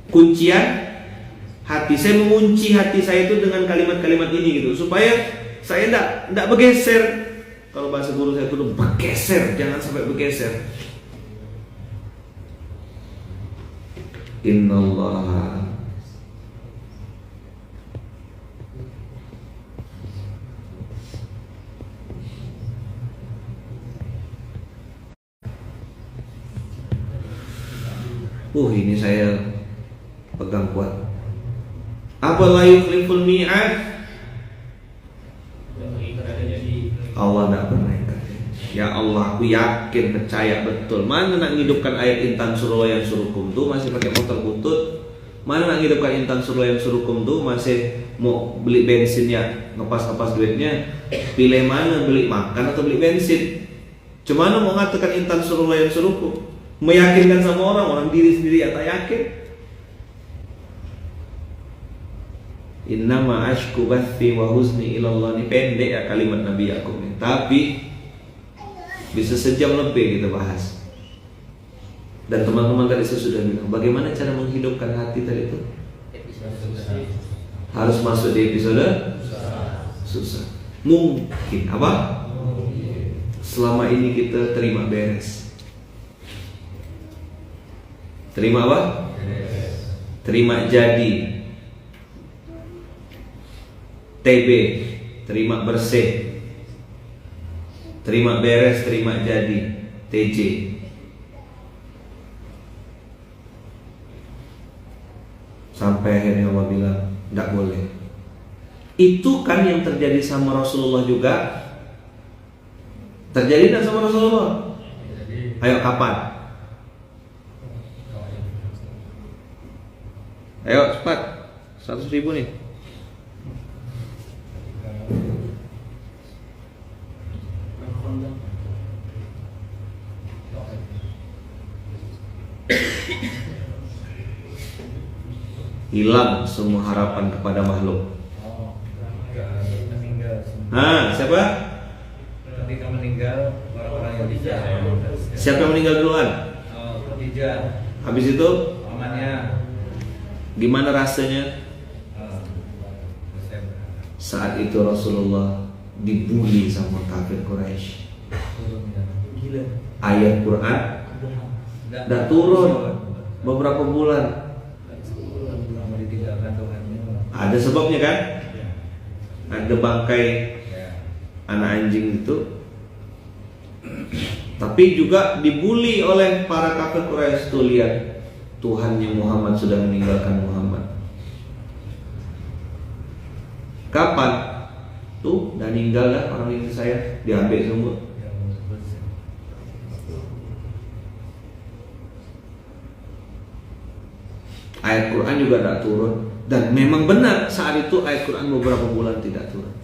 Kuncian hati. Saya mengunci hati saya itu dengan kalimat-kalimat ini gitu, supaya saya tidak bergeser. Kalau bahasa guru saya itu bergeser, jangan sampai bergeser. Innallaha. Ini saya pegang kuat. Apa la yukhliful mi'ad? Allah tidak pernah ingkar. Ya Allah, aku yakin, percaya betul. Mana nak hidupkan ayat intan suruh yang surukum tuh masih pakai motor butut. Mana nak hidupkan intan suruh yang surukum tuh masih mau beli bensin ya, ngepas duitnya. Pilih mana, beli makan atau beli bensin. Cuma mau mengatakan intan suruh yang surukum, meyakinkan sama orang diri sendiri ya tak yakin. Innama ashku bathi wa huzni ilallah. Ini pendek ya kalimat Nabi Yakub ini, tapi bisa sejam lebih kita bahas. Dan teman-teman tadi saya sudah bilang bagaimana cara menghidupkan hati tadi itu. Harus masuk di episode susah. Mungkin apa? Selama ini kita terima beres. Terima apa? Terima jadi. TB, terima bersih. Terima beres, terima jadi. TJ. Sampai akhirnya Allah bilang tidak boleh. Itu kan yang terjadi sama Rasulullah juga. Terjadi tidak sama Rasulullah? Ayo kapan? Ayo cepat. 100.000 nih. Hilang semua harapan kepada makhluk. Siapa? Ketika meninggal orang-orang yang dijauh. Siapa yang meninggal duluan? Khadijah. Habis itu? Pamannya. Gimana rasanya? Saat itu Rasulullah dibully sama kafir Quraisy. Ayat Quran tidak turun beberapa bulan. Ada sebabnya kan? Ada bangkai anak anjing itu. Tapi juga dibully oleh para kafir Quraisy. Tuh lihat, Tuhannya Muhammad sudah meninggalkan Muhammad. Kapan? Tuh, udah meninggal dah orang ini saya, diambil semua. juga tidak turun. Dan memang benar saat itu ayat Quran beberapa bulan tidak turun.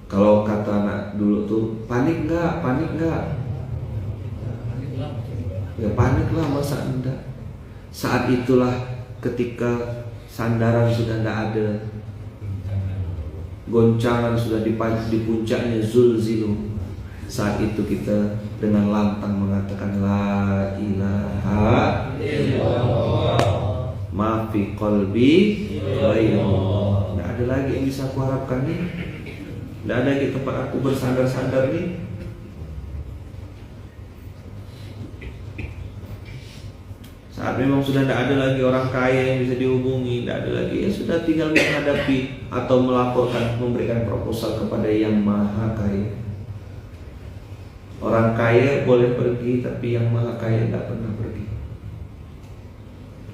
Kalau kata anak dulu tuh, panik nggak? Ya panik lah, masa enggak? Saat itulah ketika sandaran sudah tidak ada, goncangan sudah di puncaknya zulzilu. Saat itu kita dengan lantang mengatakan la ilaha illallah ma fi qalbi ghairullah. Tidak ada lagi yang bisa aku harapkan nih. Tidak ada lagi tempat aku bersandar-sandar nih. Saat memang sudah tidak ada lagi orang kaya yang bisa dihubungi, tidak ada lagi, ya sudah tinggal menghadapi atau melaporkan, memberikan proposal kepada yang maha kaya. Orang kaya boleh pergi, tapi yang maha kaya tidak pernah pergi.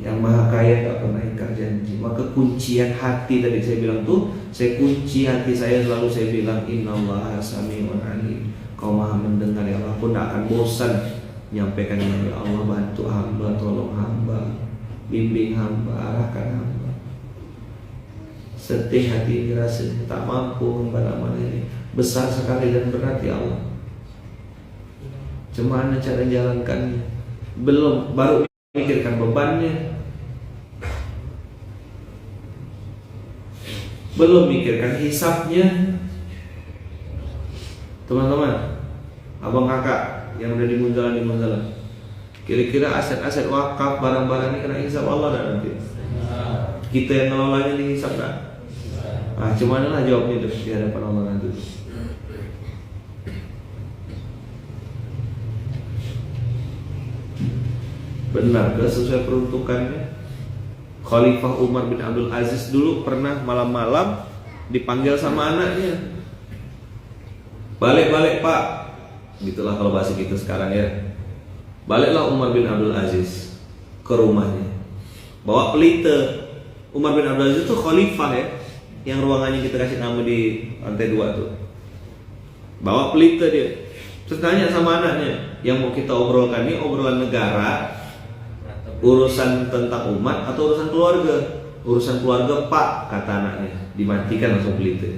Yang maha kaya tidak pernah ingkar janji. Maka kuncian hati tadi saya bilang tuh, saya kunci hati saya, selalu saya bilang innallaha sami'un alim. Kau maha mendengar, ya Allah. Aku tidak akan bosan menyampaikan ini. Ya Allah, bantu hamba, tolong hamba, bimbing hamba, arahkan hamba. Sedih hati ini rasanya tak mampu hamba ini. Besar sekali dan berat, ya Allah. Cuma cara jalankannya. Baru mikirkan bebannya. Belum mikirkan hisabnya. Teman-teman, abang kakak yang udah di Munzalan, kira-kira aset-aset wakaf, barang-barang ini kena hisab Allah dan nanti kita yang ngelolanya dihisab tak? Cuman lah jawabnya di hadapan Allah nanti. Benar ke sesuai peruntukannya? Khalifah Umar bin Abdul Aziz dulu pernah malam-malam dipanggil sama anaknya. Balik pak, gitulah kalau bahasa kita sekarang ya. Baliklah Umar bin Abdul Aziz ke rumahnya, bawa pelita. Umar bin Abdul Aziz itu khalifah ya, yang ruangannya kita kasih nama di lantai 2 tuh. Bawa pelita dia. Terus tanya sama anaknya, yang mau kita obrolkan ini obrolan negara, urusan tentang umat atau urusan keluarga? Urusan keluarga pak, kata anaknya. Dimatikan langsung pelita.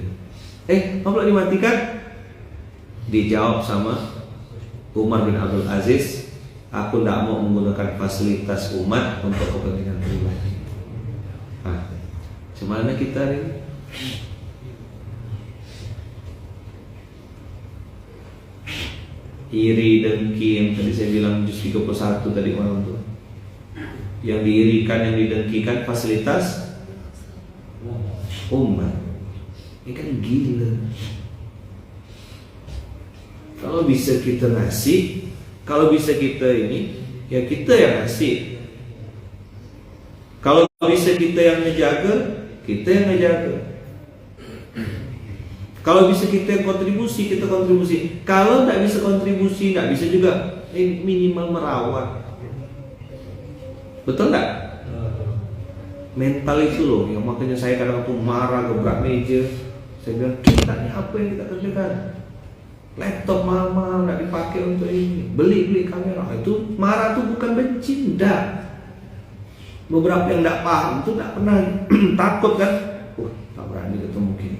Apa pula dimatikan? Dijawab sama Umar bin Abdul Aziz, aku tidak mau menggunakan fasilitas umat untuk kepentingan pribadi. Gimana kita ini? Iri dengki yang tadi saya bilang juz 31 tadi malam tuh. Yang diirikan, yang didengkikan fasilitas umat. Ini kan gila. Kalau bisa kita ngasih, kalau bisa kita ini, ya kita yang ngasih. Kalau bisa kita yang ngejaga, kita yang ngejaga. Kalau bisa kita yang kontribusi, kita kontribusi. Kalau tidak bisa kontribusi, tidak bisa juga minimal merawat. Betul nggak? Mental itu loh, yang makanya saya kadang tuh marah, gebrak meja. Saya bilang, kita ini apa yang kita kerjakan? Laptop mahal-mahal nggak dipakai untuk ini, beli kamera. Itu marah tuh bukan benci, enggak. Beberapa yang nggak paham tuh nggak pernah takut kan? Tak berani ketemu gini.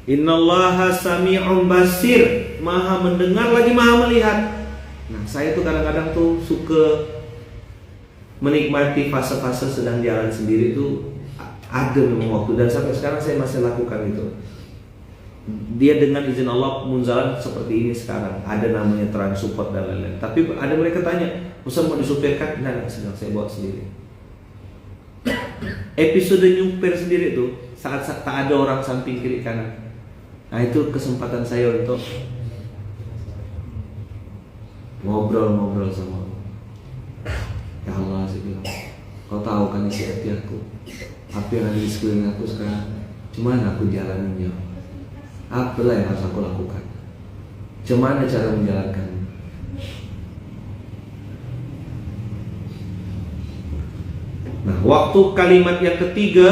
Innallaha sami'un basir, maha mendengar lagi maha melihat. Nah, saya tuh kadang-kadang tuh suka menikmati fase-fase sedang jalan sendiri itu ada memang waktu, dan sampai sekarang saya masih lakukan itu. Dia dengan izin Allah Munzalan seperti ini sekarang, ada namanya trans support dan lain-lain. Tapi ada mereka tanya, Ustaz mau disupirkan? Nah, sedang saya buat sendiri. Episode nyupir sendiri tuh saat tak ada orang samping kiri kanan. Nah, itu kesempatan saya untuk ngobrol sama Allah. Ya Allah, saya bilang, kau tahu kan isi hati aku, apa yang ada di sekeliling aku sekarang, gimana aku jalaninnya? Apalah yang harus aku lakukan? Gimana cara menjalankannya? Nah, waktu kalimat yang ketiga,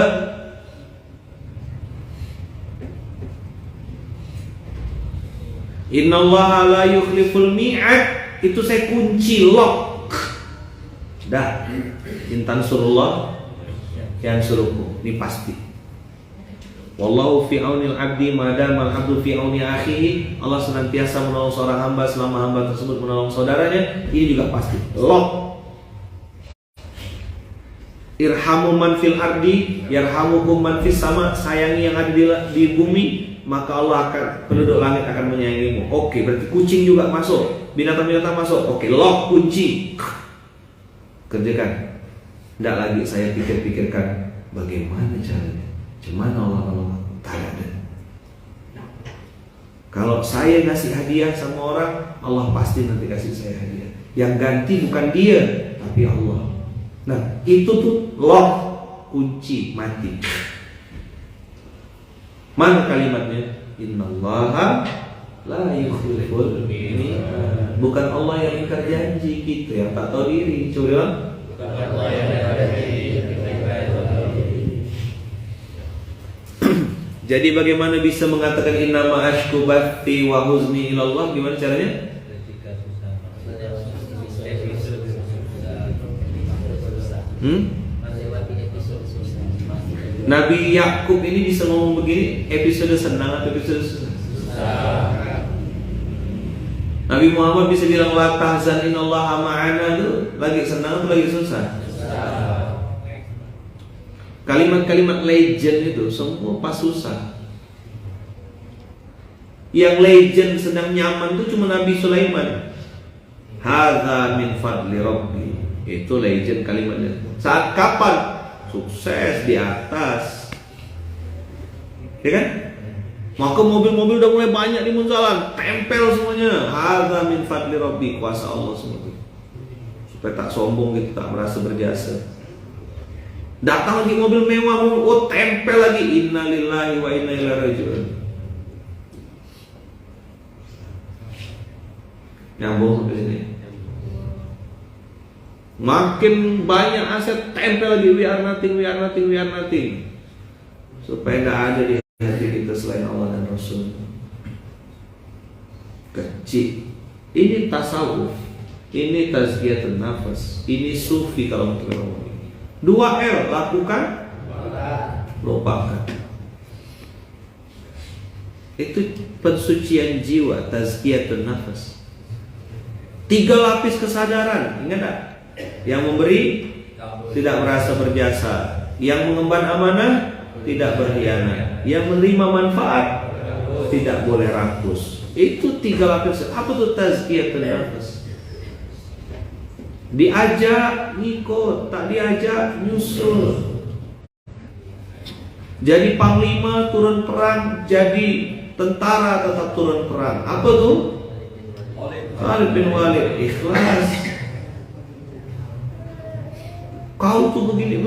Innallaha la yukhliful mi'ad, itu saya kunci lock. Dah, intan surullah yang suruhku, ini pasti. Wallahu fi aunil abdi madamal abdu fi auni akhihi. Allah senantiasa menolong seorang hamba selama hamba tersebut menolong saudaranya. Ini juga pasti lock. Irhamu man fil ardi yarhamukum man fis sama. Sayangi yang ada di bumi, maka Allah akan, penduduk langit akan menyayangimu. Oke, berarti kucing juga masuk, binatang-binatang masuk. Oke, lock, kunci. Kerjakan. Tidak lagi saya pikir-pikirkan bagaimana caranya, gimana Allah nolong aku. Tak ada. Kalau saya ngasih hadiah sama orang, Allah pasti nanti kasih saya hadiah. Yang ganti bukan dia, tapi Allah. Nah, itu tuh lock, kunci, mati. Mana kalimatnya? Innallaha la yukhliful mi'ad. Bukan Allah yang ingkar janji, kita yang tak tahu diri. Coba bilang. Bukan Allah yang ingkar janji, kita yang tak tahu diri. Jadi bagaimana bisa mengatakan innama ashku bathi wa huzni ilallah? Gimana caranya? Ketika susah, Nabi Yakub ini bisa ngomong begini, episode senang atau episode susah? Nabi Muhammad bisa bilang la tahzan innallaha ma'ana, itu lagi senang atau lagi susah? Kalimat-kalimat legend itu semua pas susah. Yang legend sedang nyaman itu cuma Nabi Sulaiman. Hadza min fadli rabbi. Itu legend kalimatnya. Saat kapan? Sukses di atas. Ya kan? Maka mobil-mobil udah mulai banyak di Munzalan, tempel semuanya. Hadza min fadli rabbi, kuasa Allah semua itu. Supaya tak sombong gitu, tak merasa berjasa. Datang lagi mobil mewah, oh tempel lagi, innalillahi wa inna ilaihi raji'un. Nyambung sampai sini. Makin banyak aset, tempel lagi, we are nothing, we are nothing, we are nothing. Supaya nggak ada di hati kita selain Allah dan Rasul. Kecil. Ini tasawuf, ini tazkiyatun nafas, ini sufi kalau kita ngomong. 2L, lakukan, lupakan. Itu pensucian jiwa, tazkiyatun nafas. 3 lapis kesadaran, ingat tak? Yang memberi tidak merasa berjasa, yang mengemban amanah tidak berkhianat, yang menerima manfaat tidak boleh rakus. Itu 3 lapis. Apa tuh tazkiyatun nafas? Diajak ngikut, tak diajak nyusul. Jadi panglima turun perang, jadi tentara tetap turun perang. Apa tuh? Khalid bin Walid, ikhlas. Kau tuh begini.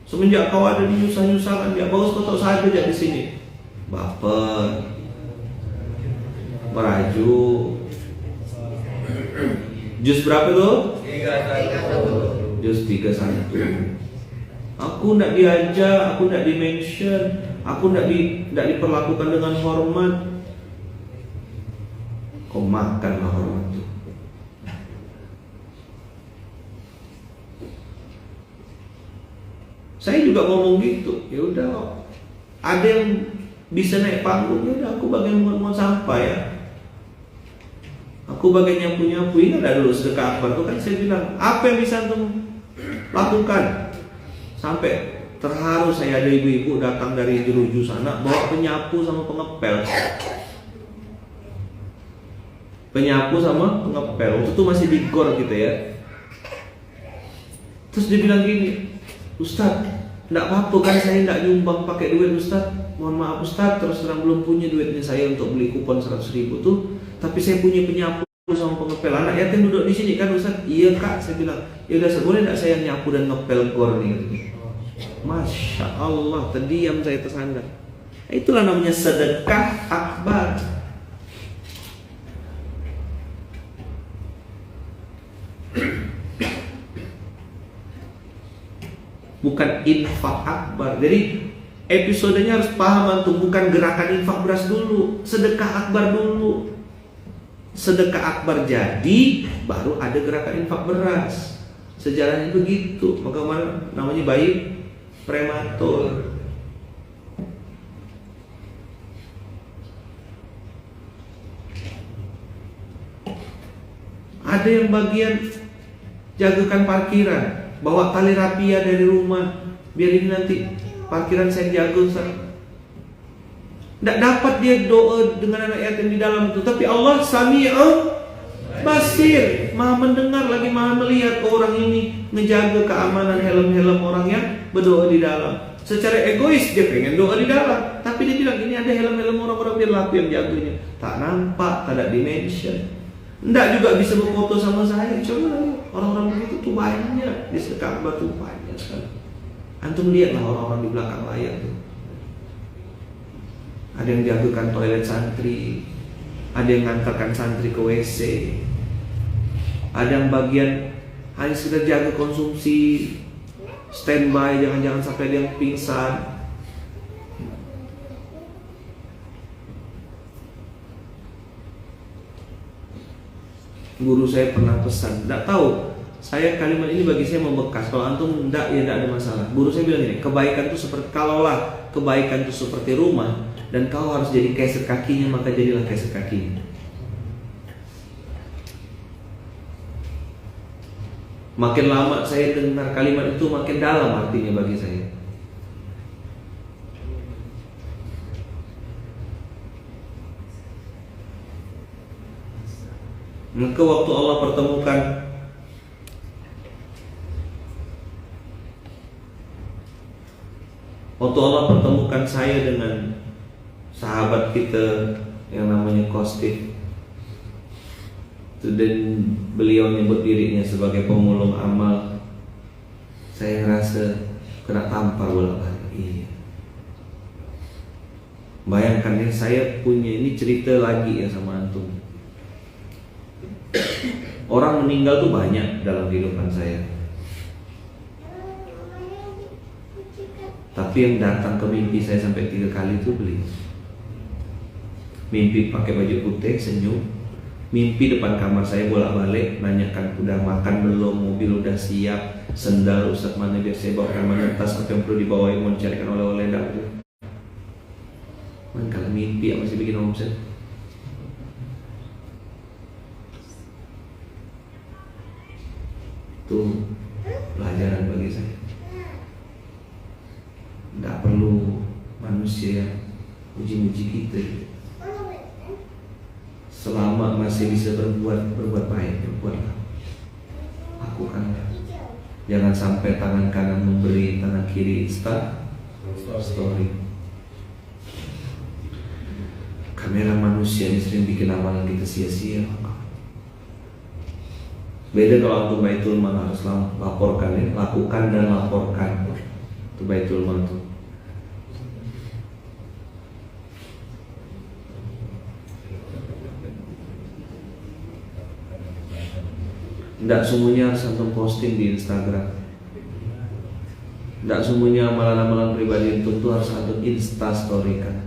Semenjak kau ada di nyusah-nyusahkan, dia bagus kau tahu saya kerja di sini. Baper, merajuk. Juz berapa tuh? 31. Juz 31. Aku tidak diajak, aku tidak di-mention, aku tidak diperlakukan dengan hormat. Kau makanlah hormat itu. Saya juga ngomong gitu. Ya udah, ada yang bisa naik panggung, ya udah aku bagian muat sampah ya. Aku bagian nyapu-nyapu. Ini ada dulu sedekah akbar itu kan saya bilang, apa yang bisa antum lakukan? Sampai terharu saya, ada ibu-ibu datang dari Jeruju sana bawa penyapu sama pengepel. Penyapu sama pengepel. Waktu itu masih di gor gitu ya. Terus dia bilang gini, Ustaz, enggak apa-apa kan saya enggak nyumbang pakai duit Ustaz. Mohon maaf Ustaz, terus terang belum punya duitnya saya untuk beli kupon 100.000 tuh. Tapi saya punya penyapu sama pengepel. Anak yatim duduk di sini kan Ustaz. Iya Kak, saya bilang. Ya udah, boleh enggak saya nyapu dan ngepel gor nih? Masya Allah, terdiam saya tersandar. Itulah namanya sedekah akbar. Bukan infak akbar. Jadi Episodenya harus paham antum, bukan gerakan infak beras dulu, sedekah akbar dulu. Sedekah akbar jadi, baru ada gerakan infak beras. Sejarahnya begitu. Maka namanya bayi prematur. Ada yang bagian jagakan parkiran, bawa tali rapia dari rumah, biar ini nanti parkiran saya jaga Ustaz. Tidak dapat dia doa dengan anak yatim di dalam itu, tapi Allah Sami'un Basir, maha mendengar lagi maha melihat orang ini ngejaga keamanan helm-helm orang yang berdoa di dalam. Secara egois dia pengen doa di dalam, tapi dia bilang ini ada helm-helm orang-orang, biar aku yang jaganya. Tak nampak, tak ada dimension. Tidak juga bisa berfoto sama saya. Coba orang-orang begitu tuh banyak di sedekah akbar tuh banyak sekali. Antum lihatlah orang-orang di belakang layar tuh. Ada yang jagakan toilet santri, ada yang ngantarkan santri ke WC, ada yang bagian hanya sekedar jaga konsumsi, standby, jangan-jangan sampai ada yang pingsan. Guru saya pernah pesan, tidak tahu, saya kalimat ini bagi saya membekas. Kalau antum tidak, ya tidak ada masalah. Guru saya bilang ini, kebaikan itu seperti, kalaulah kebaikan itu seperti rumah dan kau harus jadi keset kakinya, maka jadilah keset kakinya. Makin lama saya dengar kalimat itu, makin dalam artinya bagi saya. Maka waktu Allah pertemukan saya dengan sahabat kita yang namanya Kostif, dan beliau nyebut dirinya sebagai pemulung amal, saya ngerasa kena tampar bolak-balik. Iya. Bayangkan ya, saya punya ini cerita lagi ya sama antum. Orang meninggal tuh banyak dalam kehidupan saya, tapi yang datang ke mimpi saya sampai 3 kali itu beliau. Mimpi pakai baju putih, senyum. Mimpi depan kamar saya bolak-balik, nanyakan udah makan belum, mobil udah siap, sendal Ustaz mana biar saya bawakan, mana tas apa yang perlu dibawain, mau carikan oleh-oleh dah. Man, kalau mimpi yang masih bikin omset. Itu pelajaran bagi saya. Tidak perlu manusia uji-uji kita. Selama masih bisa berbuat baik, berbuatlah, lakukanlah. Jangan sampai tangan kanan memberi, tangan kiri story. Kamera manusia ini sering bikin amalan kita sia-sia. Beda kalau antum baitul mal harus laporkan ya, lakukan dan laporkan. Itu baitul mal tuh. Tidak semuanya harus antum posting di Instagram. Tidak semuanya amalan-amalan pribadi itu harus antum instastory kan.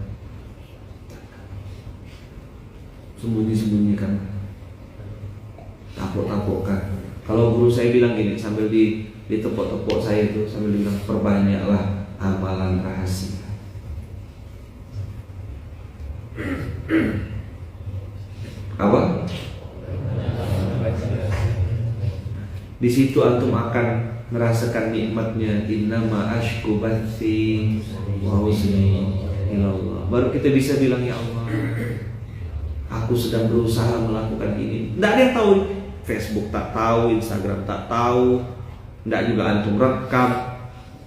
Sembunyi-sembunyikan, tapuk-tapukkan. Kalau guru saya bilang gini, sambil ditepuk-tepuk saya itu, sambil bilang perbanyaklah amalan rahasia. Apa? Di situ antum akan merasakan nikmatnya innama ashku bathi wa huzni ilallah. Baru kita bisa bilang ya Allah, aku sedang berusaha melakukan ini. Tidak ada yang tahu. Facebook tak tahu, Instagram tak tahu, tidak juga antum rekam.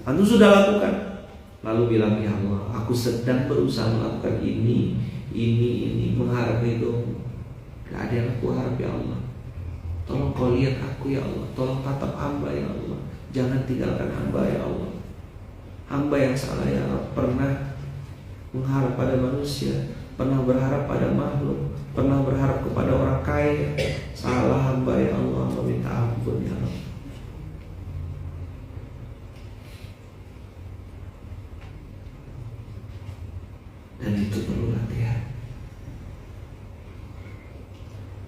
Antum sudah lakukan. Lalu bilang ya Allah, aku sedang berusaha melakukan ini, mengharap itu. Tidak ada yang aku harap ya Allah. Tolong kau lihat aku ya Allah. Tolong tatap hamba ya Allah. Jangan tinggalkan hamba ya Allah. Hamba yang salah ya Allah. Pernah mengharap pada manusia, pernah berharap pada makhluk, pernah berharap kepada orang kaya. Salah hamba ya Allah. Minta ampun ya Allah.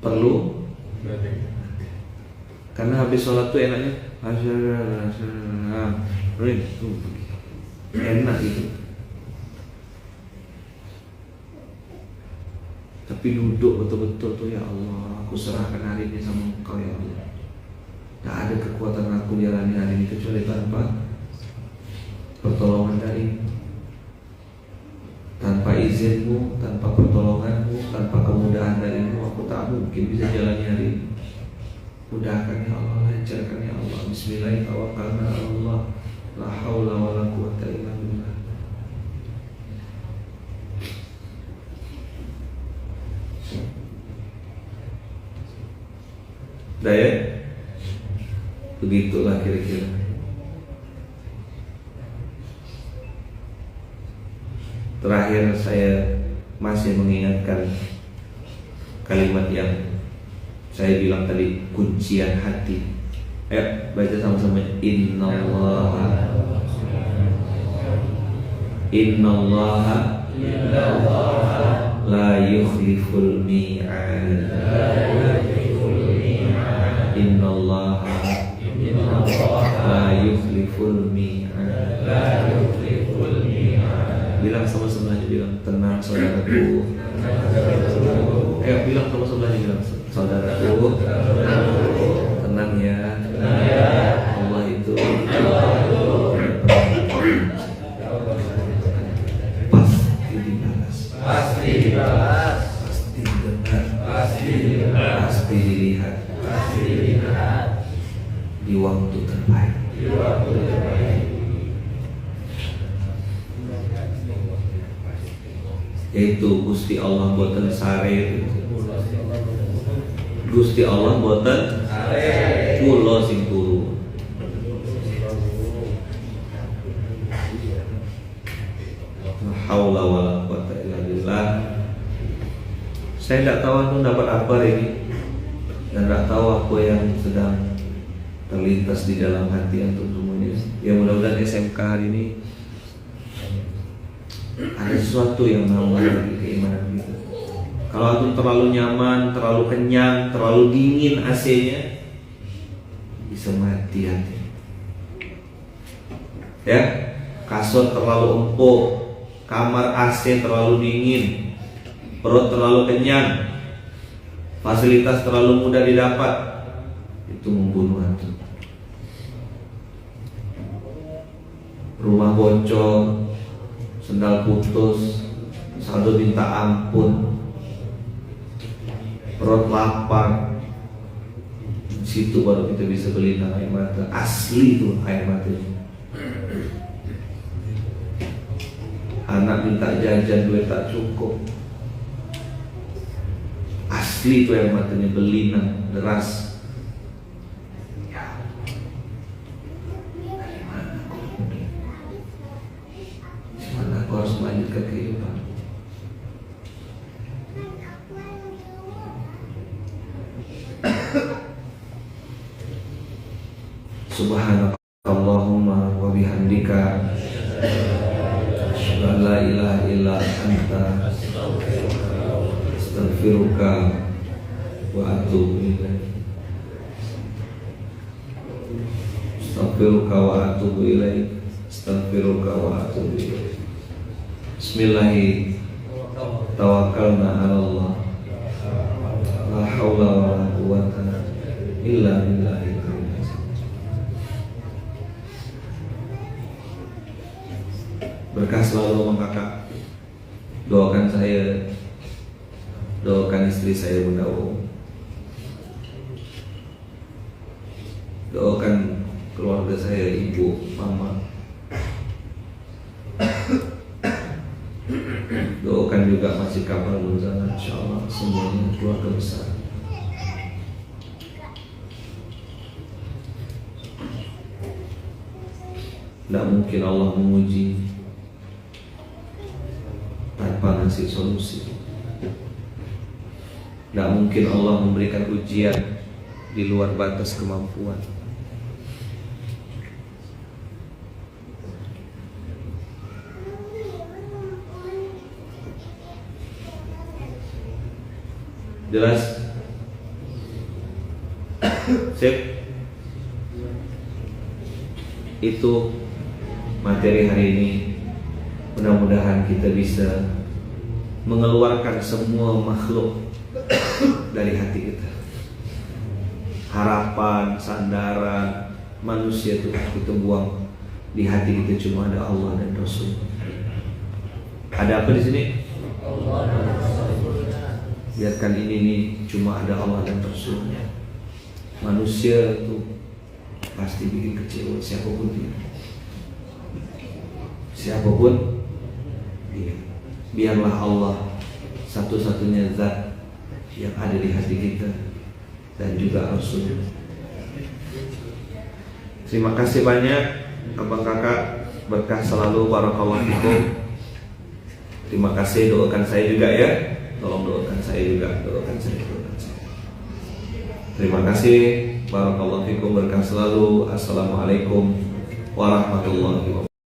perlu, karena habis sholat tuh enaknya enak gitu. Tapi duduk betul-betul tuh, ya Allah, aku serahkan hari ini sama Engkau ya Allah. Tidak ada kekuatan aku jalani hari ini kecuali tanpa pertolongan darimu, tanpa izinmu, tanpa pertolonganmu, tanpa kemudahan darimu, aku tak mungkin bisa jalani hari ini. Mudahkan ya Allah, lancarkan ya Allah. Bismillahirrahmanirrahim. La haula wa la quwata illa billah. Daya, begitulah kira-kira. Terakhir saya masih mengingatkan kalimat yang saya bilang tadi, kuncian hati. Ayo baca sama-sama. Innallaha la yukhliful mi'ad. Innallaha la yukhliful mi'ad. Bilang sama sebelahnya, bilang tenang saudaraku. Ayo bilang sama sebelahnya, bilang saudaraku, tenang ya. Allah itu pasti dibalas, pasti didengar, pasti dilihat di waktu terbaik. Yaitu Gusti Allah boten sare, Gusti Allah boten kula sing turu. La haula wala quwata illa billah. Saya tidak tahu aku dapat apa ini, dan tidak tahu apa yang sedang terlintas di dalam hati antum semuanya. Ya mudah-mudahan SMK hari ini ada sesuatu yang menambah lagi keimanan kita. Kalau antum terlalu nyaman, terlalu kenyang, terlalu dingin AC-nya, bisa mati hati. Ya, kasur terlalu empuk, kamar AC terlalu dingin, perut terlalu kenyang, fasilitas terlalu mudah didapat, itu membunuh antum. Rumah bocor, sendal putus, saldo minta ampun, perut lapar, di situ baru kita bisa beli air mata. Asli tuh air mata. Anak minta jajan, duit tak cukup. Asli tuh air matanya, belinang, deras. Harus melanjutkan kehidupan. Subhanakallahumma wa bihamdika, asyhadu an la ilaha illa anta, astaghfiruka wa atubu ilaik. Astaghfiruka wa atubu ilaik. Astaghfiruka wa atubu ilaik. Bismillahi tawakkalna 'ala Allah. La haula wa la quwata illa billahi. Berkah selalu Mang Kakak. Doakan saya, doakan istri saya Bunda Om, doakan keluarga saya, ibu, mama. Doakan juga masih kapal Munzana, insyaallah semuanya keluarga besar. Tidak mungkin Allah menguji tanpa ngasih solusi. Tidak mungkin Allah memberikan ujian di luar batas kemampuan. Jelas Sip. Itu materi hari ini. Mudah-mudahan kita bisa mengeluarkan semua makhluk dari hati kita. Harapan, sandaran manusia itu kita buang. Di hati kita cuma ada Allah dan Rasul. Ada apa di sini? Biarkan ini nih cuma ada Allah dan Rasulnya. Manusia itu pasti bikin kecewa siapapun dia. Siapapun dia. Biarlah Allah satu-satunya zat yang ada di hati kita dan juga Rasul. Terima kasih banyak abang kakak, berkah selalu, barakallahu fikum. Terima kasih, doakan saya juga ya. Tolong doakan saya juga, doakan saya. Terima kasih, barakallahu fikum, berkah selalu. Assalamualaikum warahmatullahi wabarakatuh.